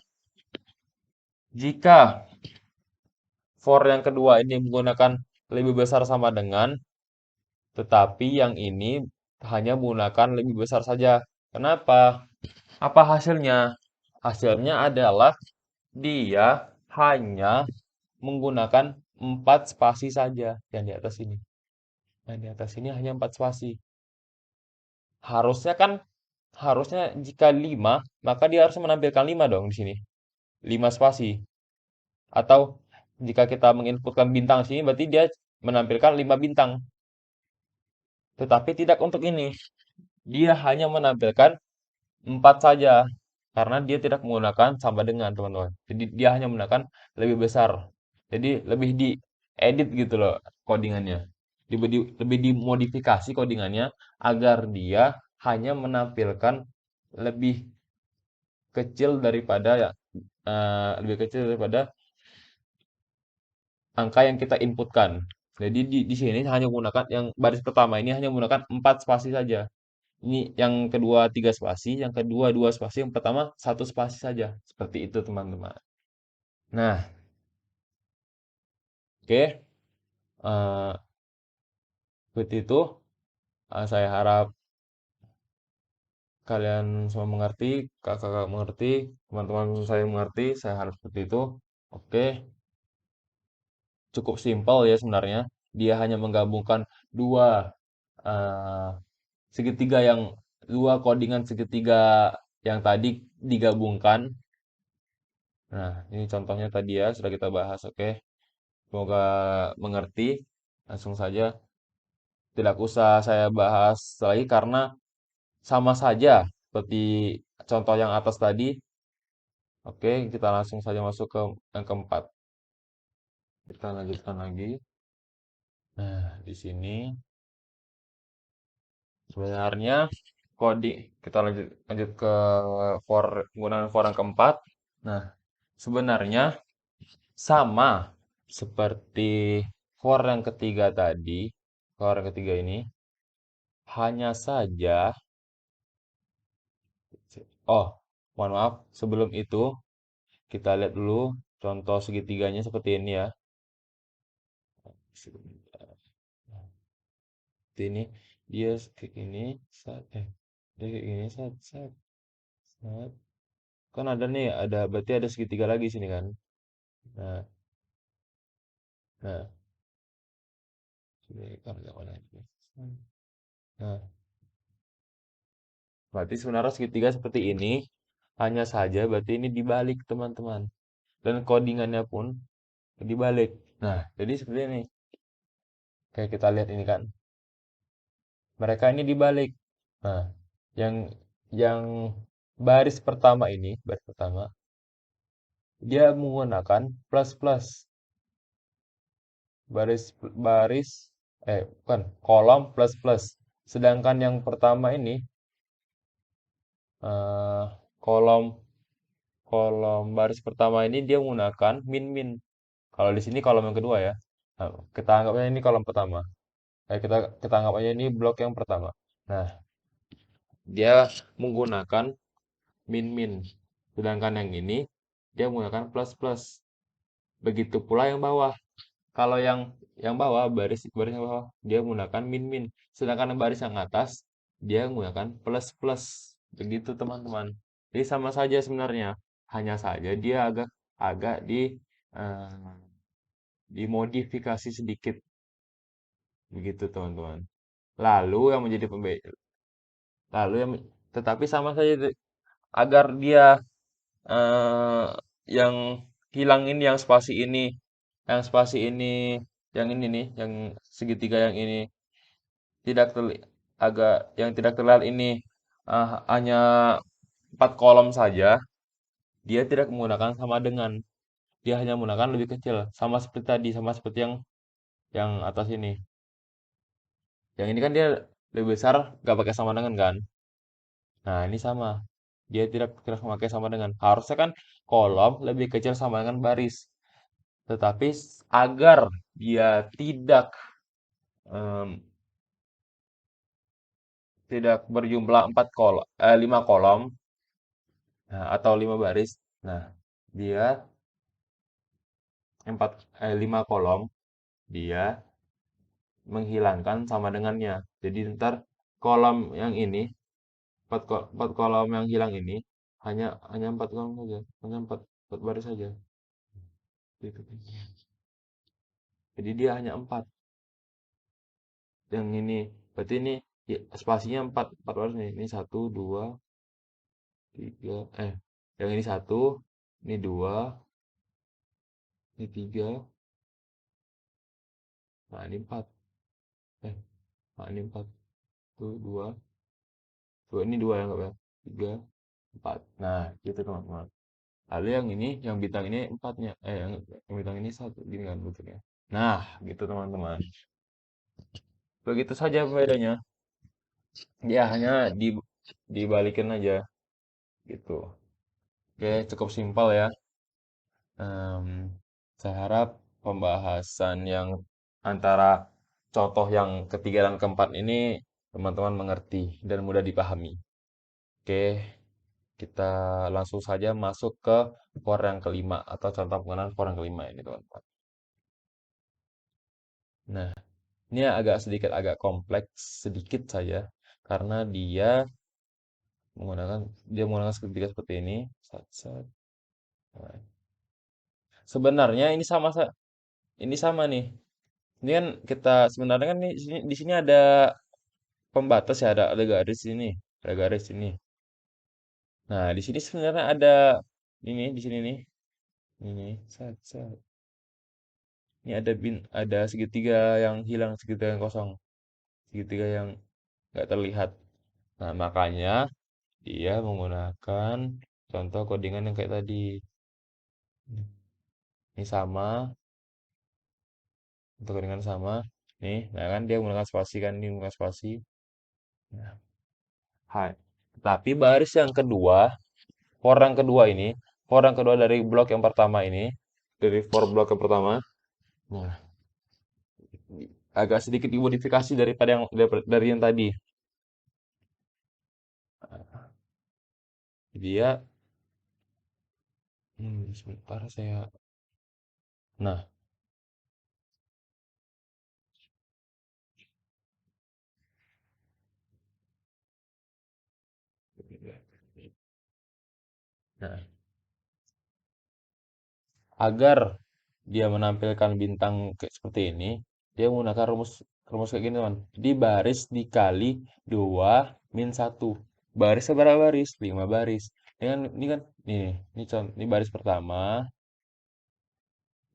Jika for yang kedua ini menggunakan lebih besar sama dengan, tetapi yang ini hanya menggunakan lebih besar saja. Kenapa? Apa hasilnya? Hasilnya adalah dia hanya menggunakan 4 spasi saja yang di atas ini. Yang di atas ini hanya 4 spasi. Harusnya kan, harusnya jika 5 maka dia harus menampilkan 5 dong di sini. 5 spasi. Atau jika kita menginputkan bintang sini berarti dia menampilkan 5 bintang. Tetapi tidak untuk ini. Dia hanya menampilkan 4 saja. Karena dia tidak menggunakan sama dengan, teman-teman. Jadi dia hanya menggunakan lebih besar. Jadi lebih diedit gitu loh codingannya. Lebih dimodifikasi codingannya agar dia hanya menampilkan lebih kecil daripada lebih kecil daripada angka yang kita inputkan. Jadi di sini hanya menggunakan yang baris pertama ini hanya menggunakan 4 spasi saja. Ini yang kedua 3 spasi, yang kedua 2 spasi, yang pertama 1 spasi saja. Seperti itu, teman-teman. Nah, oke. eh, Seperti itu. Saya harap kalian semua mengerti, kakak-kakak mengerti, teman-teman saya mengerti. Saya harap seperti itu. Oke, cukup simpel ya sebenarnya. Dia hanya menggabungkan dua eh, segitiga yang dua codingan segitiga yang tadi digabungkan. Nah, ini contohnya tadi ya, sudah kita bahas. Oke, semoga mengerti. Langsung saja, tidak usah saya bahas lagi karena sama saja seperti contoh yang atas tadi. Oke, kita langsung saja masuk ke yang keempat. Kita lanjutkan lagi. Nah, di sini sebenarnya coding kita lanjut lanjut ke penggunaan for yang keempat. Nah, sebenarnya sama seperti for yang ketiga tadi. For yang ketiga ini hanya saja, oh, mohon maaf, sebelum itu kita lihat dulu contoh segitiganya seperti ini ya. Seperti ini, dia kayak gini, dia kayak gini, saat. Kan ada nih, berarti ada segitiga lagi sini kan. Nah, nah, sini kan ada mana lagi. Nah, berarti sebenarnya segitiga seperti ini, hanya saja berarti ini dibalik, teman-teman. Dan codingannya pun dibalik. Nah, jadi seperti ini. Kayak kita lihat ini kan. Mereka ini dibalik. Nah, yang yang baris pertama ini, baris pertama, dia menggunakan plus plus. Baris baris bukan, kolom plus plus. Sedangkan yang pertama ini eh, kolom kolom baris pertama ini dia menggunakan min min. Kalau di sini kolom yang kedua ya. Nah, kita anggapnya ini kolom pertama. Kita anggap aja ini blok yang pertama. Nah, dia menggunakan min min. Sedangkan yang ini dia menggunakan plus plus. Begitu pula yang bawah. Kalau yang bawah, baris baris yang bawah, dia menggunakan min min. Sedangkan yang baris yang atas, dia menggunakan plus plus. Begitu, teman-teman. Jadi sama saja sebenarnya. Hanya saja dia agak agak eh, dimodifikasi sedikit. Begitu, teman-teman. Lalu yang menjadi pembeda, lalu yang tetapi sama saja agar dia eh, yang hilang ini, yang spasi ini, yang ini nih, yang segitiga yang ini tidak terli- agak yang tidak terlihat ini hanya 4 kolom saja, dia tidak menggunakan sama dengan, dia hanya menggunakan lebih kecil, sama seperti tadi, sama seperti yang atas ini. Yang ini kan dia lebih besar, gak pakai sama dengan kan? Nah, ini sama. Dia tidak memakai sama dengan. Harusnya kan kolom lebih kecil sama dengan baris. Tetapi agar dia em, tidak berjumlah 5 kolom, nah, atau 5 baris. Nah, dia 5 kolom, dia menghilangkan sama dengannya. Jadi ntar kolom yang ini empat kolom yang hilang ini hanya hanya empat kolom saja, hanya empat baris saja. Gitu. Jadi dia hanya empat. Yang ini berarti ini ya, spasinya empat baris nih. Ini satu, dua, tiga. Yang ini satu, ini dua, ini tiga. Nah ini empat. Eh, nah ini empat. Tuh dua, dua ini dua ya nggak ya? Tiga, empat. Nah gitu teman-teman. Lalu yang ini, yang bintang ini empatnya, yang bintang ini satu, gini kan bentuknya. Nah, gitu teman-teman. Begitu saja bedanya. Ya hanya dibalikin aja, gitu. Oke, cukup simpel ya. Em, saya harap pembahasan yang antara contoh yang ketiga dan keempat ini teman-teman mengerti dan mudah dipahami. Oke, kita langsung saja masuk ke for yang kelima atau contoh penggunaan for yang kelima ini teman-teman. Nah, ini agak kompleks sedikit saja karena menggunakan dia menggunakan segitiga seperti ini. Sat, sat. Nah, sebenarnya ini sama nih. Ini kan kita sebenarnya kan di sini ada pembatas ya, ada garis ini, ada garis ini. Nah, di sini sebenarnya ada ini di sini nih. Ini sat, sat. Ini ada segitiga yang hilang, segitiga yang kosong, segitiga yang nggak terlihat. Nah, makanya dia menggunakan contoh codingan yang kayak tadi. Ini sama, untuk codingan sama. Nih, nah kan dia menggunakan spasi kan, ini menggunakan spasi. Nah, hai. Tapi baris yang kedua, for yang kedua dari blok yang pertama ini, dari for blok yang pertama, nah, agak sedikit dimodifikasi daripada dari yang tadi. Dia, sebentar saya. Nah, nah, agar dia menampilkan bintang kayak seperti ini, dia menggunakan rumus rumus kayak gini, teman. Jadi baris dikali 2 min satu. Barisnya berapa baris? 5 baris. Ini kan ini baris pertama,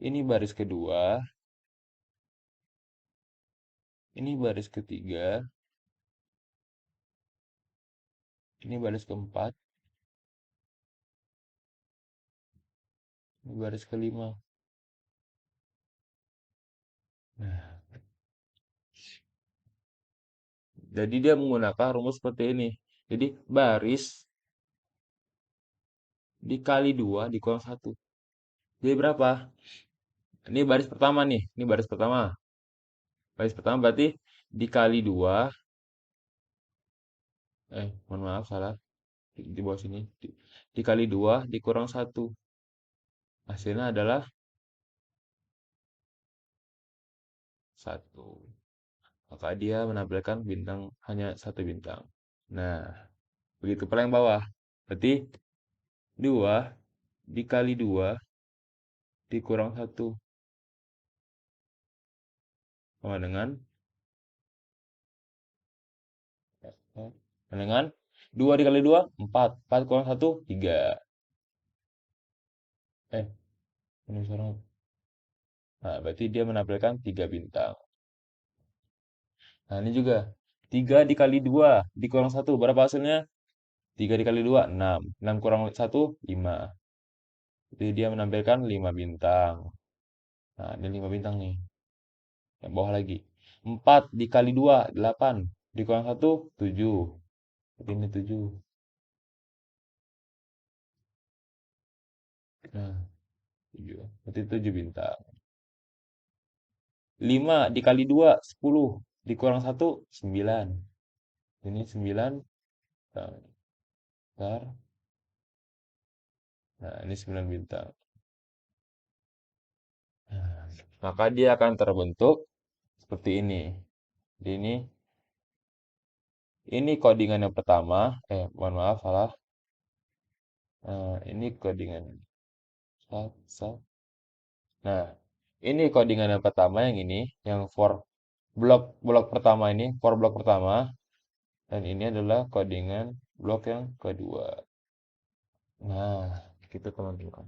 ini baris kedua, ini baris ketiga, ini baris keempat, ini baris kelima. Nah, jadi dia menggunakan rumus seperti ini. Jadi baris dikali 2 dikurang satu. Jadi berapa? Ini baris pertama nih. Ini baris pertama. Baris pertama berarti dikali 2. Mohon maaf salah. Di bawah sini. Dikali 2 dikurang satu. Hasilnya adalah satu. Maka dia menampilkan bintang hanya satu bintang. Nah, begitu pula yang bawah. Berarti 2 dikali 2 dikurang satu sama dengan 2 dikali 2 4. 4 kurang satu 3. Eh, ini sekarang. Nah, berarti dia menampilkan 3 bintang. Nah, ini juga 3 dikali 2 dikurang satu berapa hasilnya? 3 dikali 2 6. 6 kurang satu 5. Jadi dia menampilkan 5 bintang. Nah, ini 5 bintang nih. Yang bawah lagi. 4 dikali 2 8. Dikurang satu 7. Jadi ini 7. Nah, 7. Berarti 7 bintang. 5 dikali 2 10. Dikurang satu 9. Ini 9. Nah, bentar. Nah, ini 9 bintang. Nah, maka dia akan terbentuk seperti ini. Jadi ini Ini codingan yang pertama. Mohon maaf, salah. Ini codingan. Nah, ini codingan yang pertama yang ini, yang for blok blok pertama ini, for blok pertama, dan ini adalah codingan blok yang kedua. Nah, gitu teman-teman.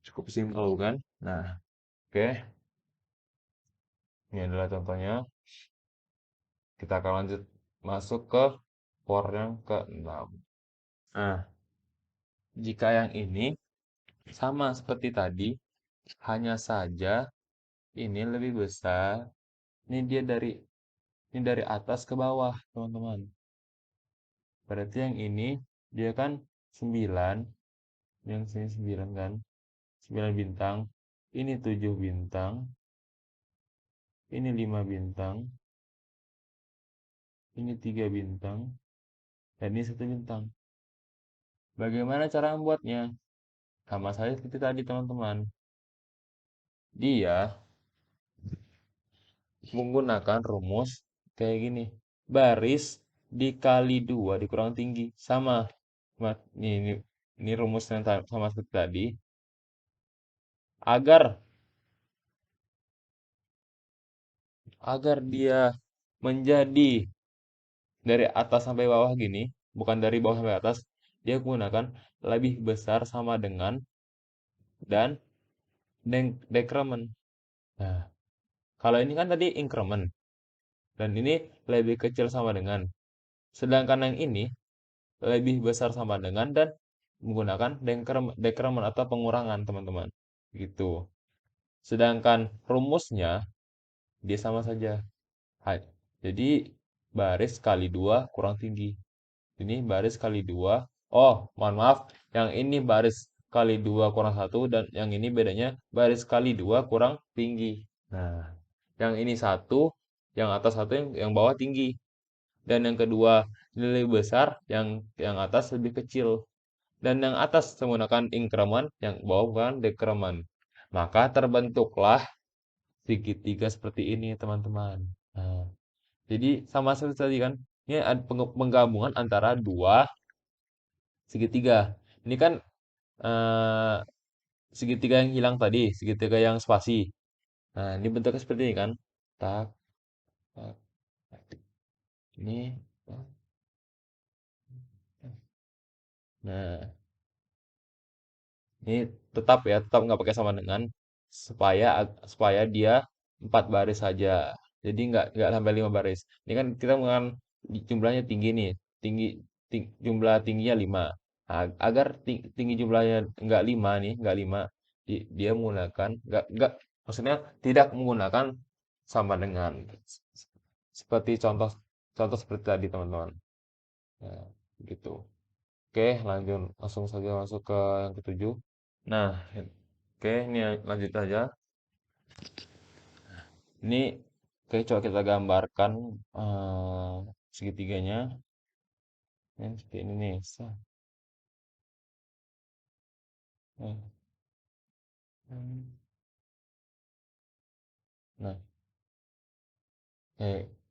Cukup simpel kan? Nah, oke. Ini adalah contohnya. Kita akan lanjut masuk ke for yang ke-6. Nah, jika yang ini sama seperti tadi, hanya saja ini lebih besar. Ini dari atas ke bawah, teman-teman. Berarti yang ini dia kan 9, yang sini 9 kan. 9 bintang. Ini 7 bintang. Ini 5 bintang. Ini 3 bintang. Dan ini 1 bintang. Bagaimana cara membuatnya? Sama saja seperti tadi, teman-teman. Dia menggunakan rumus kayak gini. Baris dikali 2 dikurang tinggi. Sama. Ini rumus yang sama seperti tadi. Agar agar dia menjadi dari atas sampai bawah gini, bukan dari bawah sampai atas, dia menggunakan lebih besar sama dengan dan dekremen. Nah, kalau ini kan tadi increment dan ini lebih kecil sama dengan. Sedangkan yang ini lebih besar sama dengan dan menggunakan dekremen atau pengurangan, teman-teman. Gitu. Sedangkan rumusnya dia sama saja. Hai. Jadi baris kali 2 kurang tinggi. Ini baris kali 2. Oh, mohon maaf. Yang ini baris kali 2 kurang 1 dan yang ini bedanya baris kali 2 kurang tinggi. Nah, yang ini 1, yang atas 1, yang bawah tinggi. Dan yang kedua ini lebih besar, yang atas lebih kecil. Dan yang atas menggunakan increment, yang bawah menggunakan decrement. Maka terbentuklah segitiga seperti ini, teman-teman. Nah, jadi sama seperti tadi kan, ini ada penggabungan antara dua segitiga. Ini kan eh, segitiga yang hilang tadi, segitiga yang spasi. Nah, ini bentuknya seperti ini kan. Tak, tak, tak. Ini. Nah, ini tetap ya, tetap nggak pakai sama dengan supaya dia 4 baris saja. Jadi nggak sampai 5 baris. Ini kan kita menggunakan jumlahnya tinggi nih, tinggi, jumlah tingginya 5. Nah, agar tinggi jumlahnya nggak 5 nih, nggak 5, dia menggunakan nggak maksudnya tidak menggunakan sama dengan seperti contoh contoh seperti tadi teman-teman. Nah, gitu. Oke, lanjut langsung saja masuk ke yang ketujuh. Nah, oke, ini lanjut aja. Ini oke, coba kita gambarkan segitiganya. Ini seperti ini nih. Eh, Nah,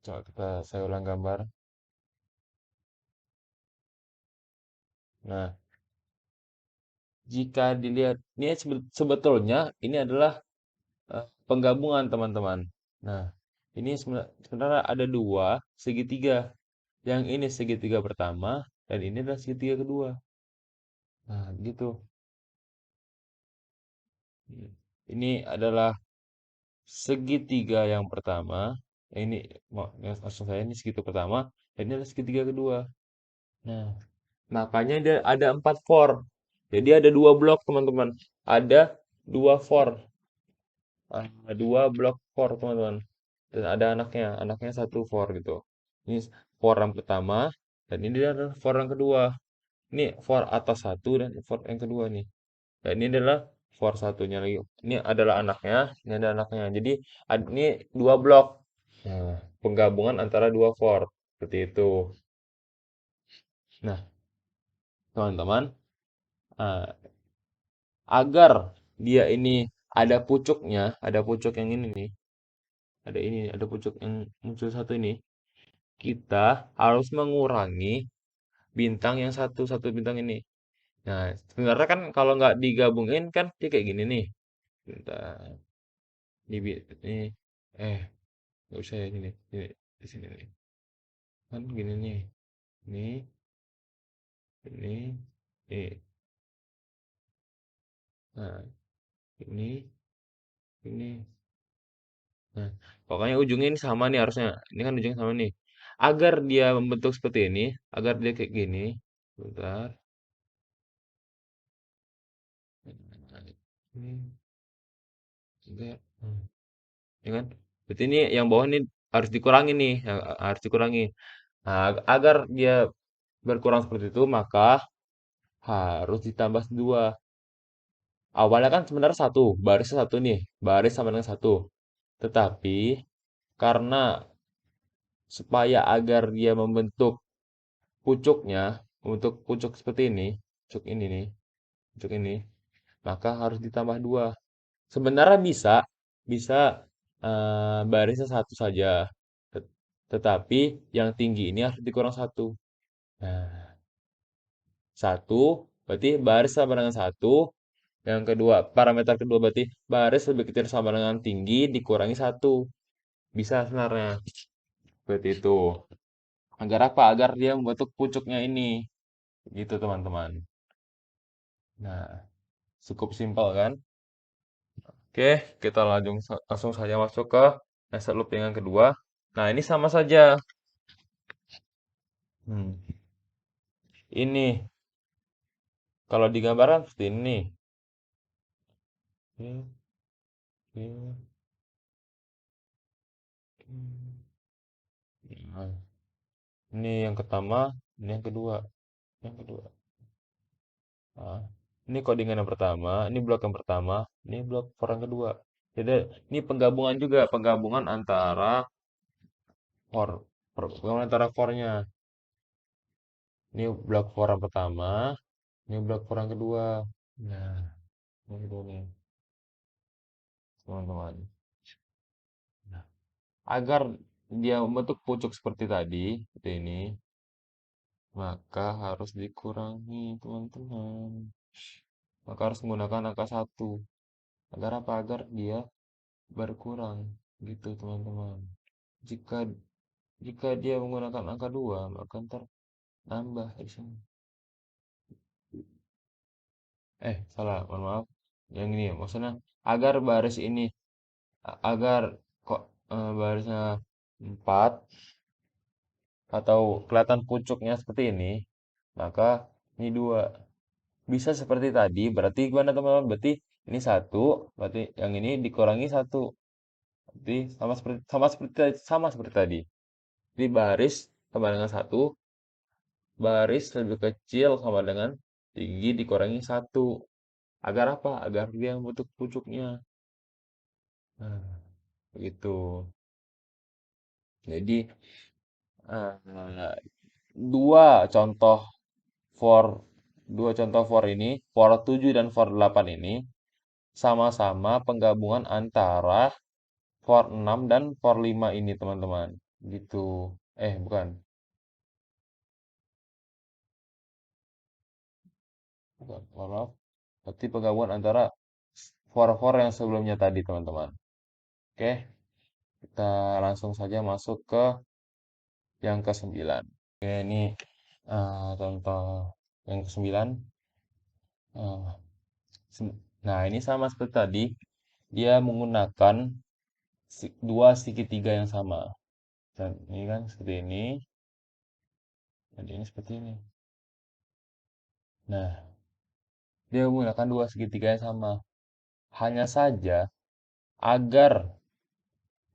coba saya ulang gambar. Nah, jika dilihat, ini sebetulnya ini adalah penggabungan teman-teman. Nah, ini sebenarnya ada dua segitiga. Yang ini segitiga pertama dan ini adalah segitiga kedua. Nah, gitu. Ini adalah segitiga yang pertama. Ini maksud saya ini segitiga pertama dan ini adalah segitiga kedua. Nah, makanya dia ada 4 for. Jadi ada 2 blok, teman-teman. Ada 2 for. Dua blok for, teman-teman. Dan ada anaknya 1 for gitu. Ini for yang pertama dan ini adalah for yang kedua. Ini for atas 1 dan for yang kedua nih. Dan ini adalah for satunya lagi. Ini adalah anaknya, ini ada anaknya. Jadi ini 2 blok. Nah, penggabungan antara 2 for. Seperti itu. Nah, teman-teman, eh, agar dia ini ada pucuknya, ada pucuk yang ini nih. Ada pucuk yang muncul satu ini. kita harus mengurangi bintang yang satu bintang ini. Nah, sebenarnya kan kalau nggak digabungin kan dia kayak gini nih. Bentar, ini, eh, nggak usah ya ini di sini nih. Kan gini nih, ini, nah, ini, ini. Nah, pokoknya ujungnya ini sama nih harusnya. Ini kan ujungnya sama nih. Agar dia membentuk seperti ini, agar dia kayak gini. Bentar. Ini enggak. Ya kan? Berarti ini yang bawah ini harus dikurangi nih, harus dikurangi. Nah, agar dia berkurang seperti itu, maka harus ditambah dua. Awalnya kan sebenarnya satu, barisnya satu nih, baris sama dengan satu. Tetapi karena supaya agar dia membentuk pucuk seperti ini, pucuk ini nih, pucuk ini, maka harus ditambah dua. Sebenarnya bisa, bisa barisnya satu saja. Tet- Tetapi yang tinggi ini harus dikurang satu. Nah, satu berarti baris sama dengan satu. Yang kedua, parameter kedua berarti baris lebih kecil sama dengan tinggi dikurangi satu. Bisa sebenarnya. Seperti itu. Agar apa? Agar dia membentuk pucuknya ini. Gitu teman-teman. Nah, cukup simpel kan? Oke, kita langsung saja masuk ke nested looping yang kedua. Nah, ini sama saja. Hmm. Ini, kalau digambarkan seperti ini. Oke, oke, oke. Nah, ini yang pertama, ini yang kedua. Yang kedua. Nah, ini codingan yang pertama, ini blok yang pertama, ini blok for yang kedua. Jadi, ini penggabungan juga, penggabungan antara for, penggabungan antara for-nya. Ini blok for yang pertama, ini blok for yang kedua. Nah, ini kedua nih, teman-teman. Nah, agar dia membentuk pucuk seperti tadi, seperti ini, maka harus dikurangi, teman-teman. Maka harus menggunakan angka satu. Agar apa? Agar dia berkurang. Gitu, teman-teman. Jika jika dia menggunakan angka 2 maka ntar nambah di sini. Salah, mohon maaf. Yang ini ya, maksudnya agar baris ini, agar kok barisnya 4 atau kelihatan pucuknya seperti ini, maka ini 2. Bisa seperti tadi, berarti gimana teman-teman? Berarti ini satu, berarti yang ini dikurangi satu. Berarti sama seperti tadi. Jadi baris sama dengan satu, baris lebih kecil sama dengan tinggi dikurangi satu. Agar apa? Agar dia membentuk pucuknya. Nah, begitu. Jadi, eh, dua contoh for dua contoh for ini, for 7 dan for 8 ini sama-sama penggabungan antara for 6 dan for 5 ini, teman-teman. Gitu. Bukan. Bukan. Mohon maaf. Berarti penggabungan antara for yang sebelumnya tadi, teman-teman. Oke, kita langsung saja masuk ke yang ke-9. Oke, ini contoh yang ke-9. Eh, nah, ini sama seperti tadi. Dia menggunakan dua segitiga yang sama. Dan ini kan seperti ini, dan ini seperti ini. Nah, dia menggunakan dua segitiga yang sama. Hanya saja, agar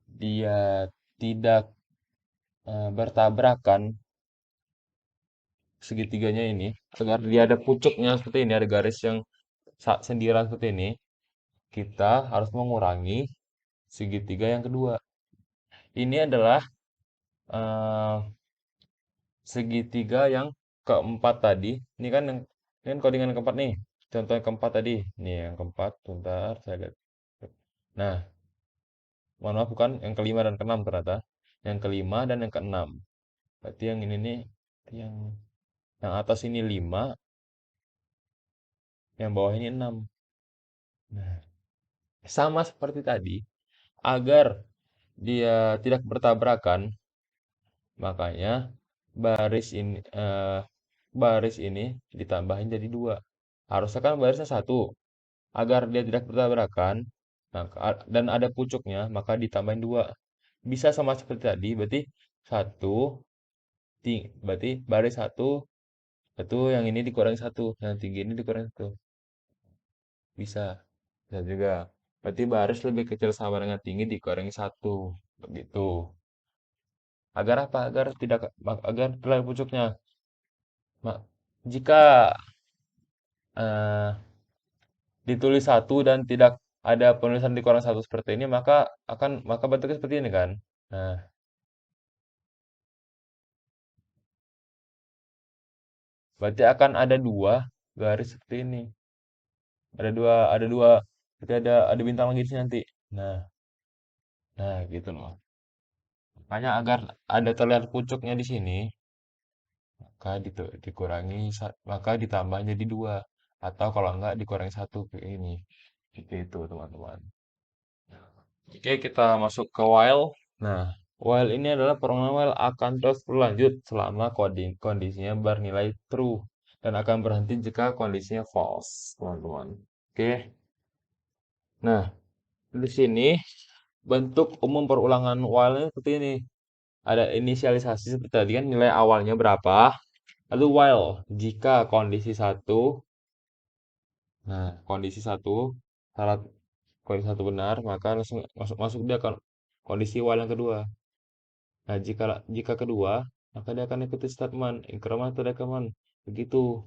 dia tidak bertabrakan segitiganya ini, agar dia ada pucuknya seperti ini, ada garis yang sendiran seperti ini, kita harus mengurangi segitiga yang kedua. Ini adalah eh, segitiga yang keempat tadi. Ini kan codingan yang keempat nih. Contoh yang keempat tadi. Nih yang keempat. Bentar, saya lihat. Nah, mohon maaf bukan yang kelima dan keenam ternyata. Yang kelima dan yang keenam. Berarti yang ini nih, yang yang atas ini 5, yang bawah ini 6. Nah, sama seperti tadi, agar dia tidak bertabrakan, makanya baris ini baris ini ditambahin jadi 2. Harusnya kan barisnya satu, agar dia tidak bertabrakan, dan ada pucuknya, maka ditambahin 2. Bisa sama seperti tadi, berarti satu, berarti baris satu, satu yang ini dikurangi satu, yang tinggi ini dikurangi satu. Bisa, bisa juga. Berarti baris lebih kecil sama dengan tinggi dikurangi satu, begitu. Agar apa? Agar terlihat pucuknya. Jika eh, ditulis satu dan tidak ada penulisan dikurangi satu seperti ini, maka bentuknya seperti ini kan. Nah, berarti akan ada dua garis seperti ini. Ada dua, berarti ada bintang lagi di sini nanti. Nah, nah gitu loh. Makanya agar ada terlihat pucuknya di sini, maka ditambah jadi 2. Atau kalau enggak dikurangi satu kayak ini. Seperti itu, teman-teman. Oke, kita masuk ke while. Nah, while ini adalah program while akan terus berlanjut selama kondisinya bernilai true dan akan berhenti jika kondisinya false, teman-teman. Oke. Nah, di sini bentuk umum perulangan while-nya seperti ini. Ada inisialisasi seperti tadi kan nilai awalnya berapa. Lalu while jika kondisi satu, nah kondisi satu syarat kondisi satu benar, maka langsung masuk masuk dia kondisi while yang kedua. Nah, jika kedua, maka dia akan ikuti statement increment atau decrement. Begitu.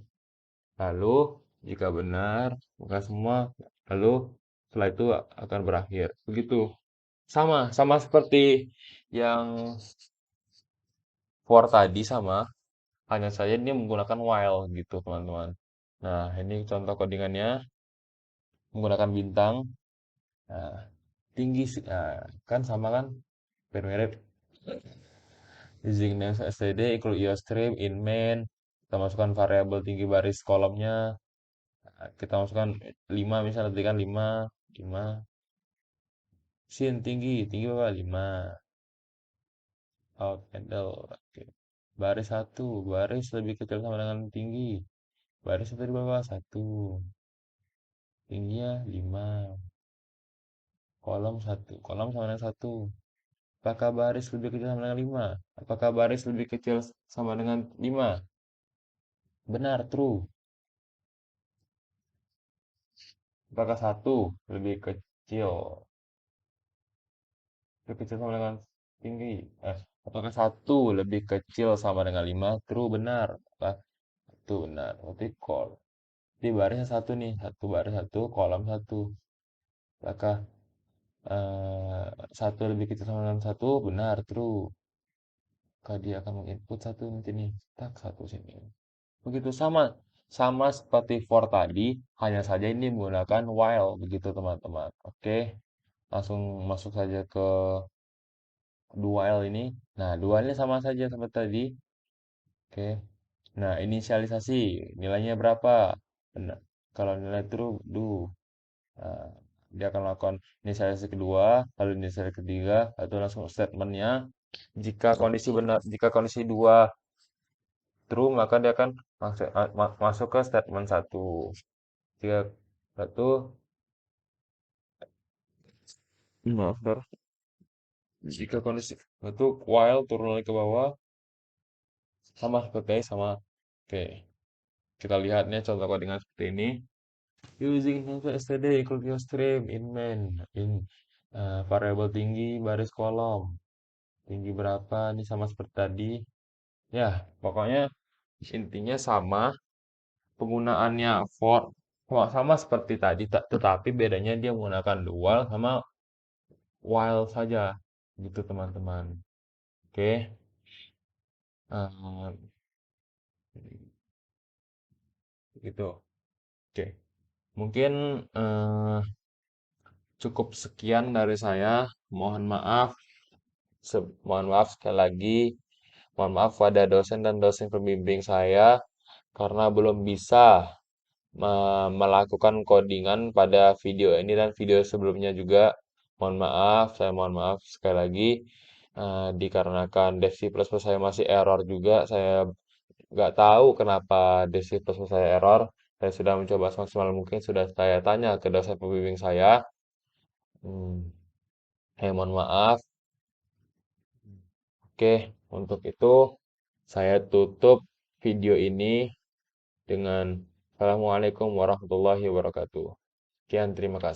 Lalu, jika benar, maka semua, lalu setelah itu akan berakhir. Begitu. Sama seperti yang for tadi sama, hanya saja dia menggunakan while gitu, teman-teman. Nah, ini contoh codingannya menggunakan bintang. Nah, nah, kan sama kan? Mirip-mirip. Using names std equal iostream in main. Kita masukkan variabel tinggi baris kolomnya. Nah, kita masukkan 5 misalnya tadi kan 5, 5. Sin tinggi berapa? 5. Out handle. Oke. Baris satu, baris lebih kecil sama dengan tinggi. Baris satu di bawah 1. Tingginya 5. Kolom 1. Kolom sama dengan 1. Apakah baris lebih kecil sama dengan 5? Apakah baris lebih kecil sama dengan 5? Benar, true. Apakah satu lebih kecil sama dengan tinggi? Apakah satu lebih kecil sama dengan 5? True, benar. Apa? Itu benar. Berarti di barisnya satu nih. Satu baris satu, kolom satu. Apakah satu lebih kecil sama dengan satu? Benar, true. Maka dia akan menginput satu nanti nih. Tak, satu sini. Begitu sama. Sama seperti for tadi, hanya saja ini menggunakan while. Begitu teman-teman. Oke, langsung masuk saja ke dual ini. Nah, dualnya sama saja seperti tadi. Oke. Nah, inisialisasi nilainya berapa? Benar. Kalau nilai true, do. Nah, dia akan lakukan inisialisasi kedua, lalu inisialisasi ketiga, atau langsung statementnya. Jika kondisi dua true, maka dia akan masuk ke statement satu. Jika satu, maaf, Dor. Jika kondisi satu while turun lagi ke bawah, sama. Oke. Kita lihatnya contoh codingan seperti ini. Using std equal to stream in main in variabel tinggi baris kolom. Tinggi berapa? Ini sama seperti tadi. Ya, pokoknya intinya sama. Penggunaannya sama seperti tadi, tetapi bedanya dia menggunakan dual sama while saja. Gitu teman-teman. Oke. eh, gitu. Oke. Mungkin eh, cukup sekian dari saya. Mohon maaf sekali lagi Mohon maaf pada dosen dan dosen pembimbing saya karena belum bisa melakukan codingan pada video ini dan video sebelumnya juga. Mohon maaf, saya mohon maaf sekali lagi. Dikarenakan Dev C++ saya masih error juga, saya nggak tahu kenapa Dev C++ saya error. Saya sudah mencoba semaksimal mungkin, sudah saya tanya ke dosen pembimbing saya. Hmm, mohon maaf. Oke, untuk itu saya tutup video ini dengan Assalamualaikum warahmatullahi wabarakatuh. Sekian, terima kasih.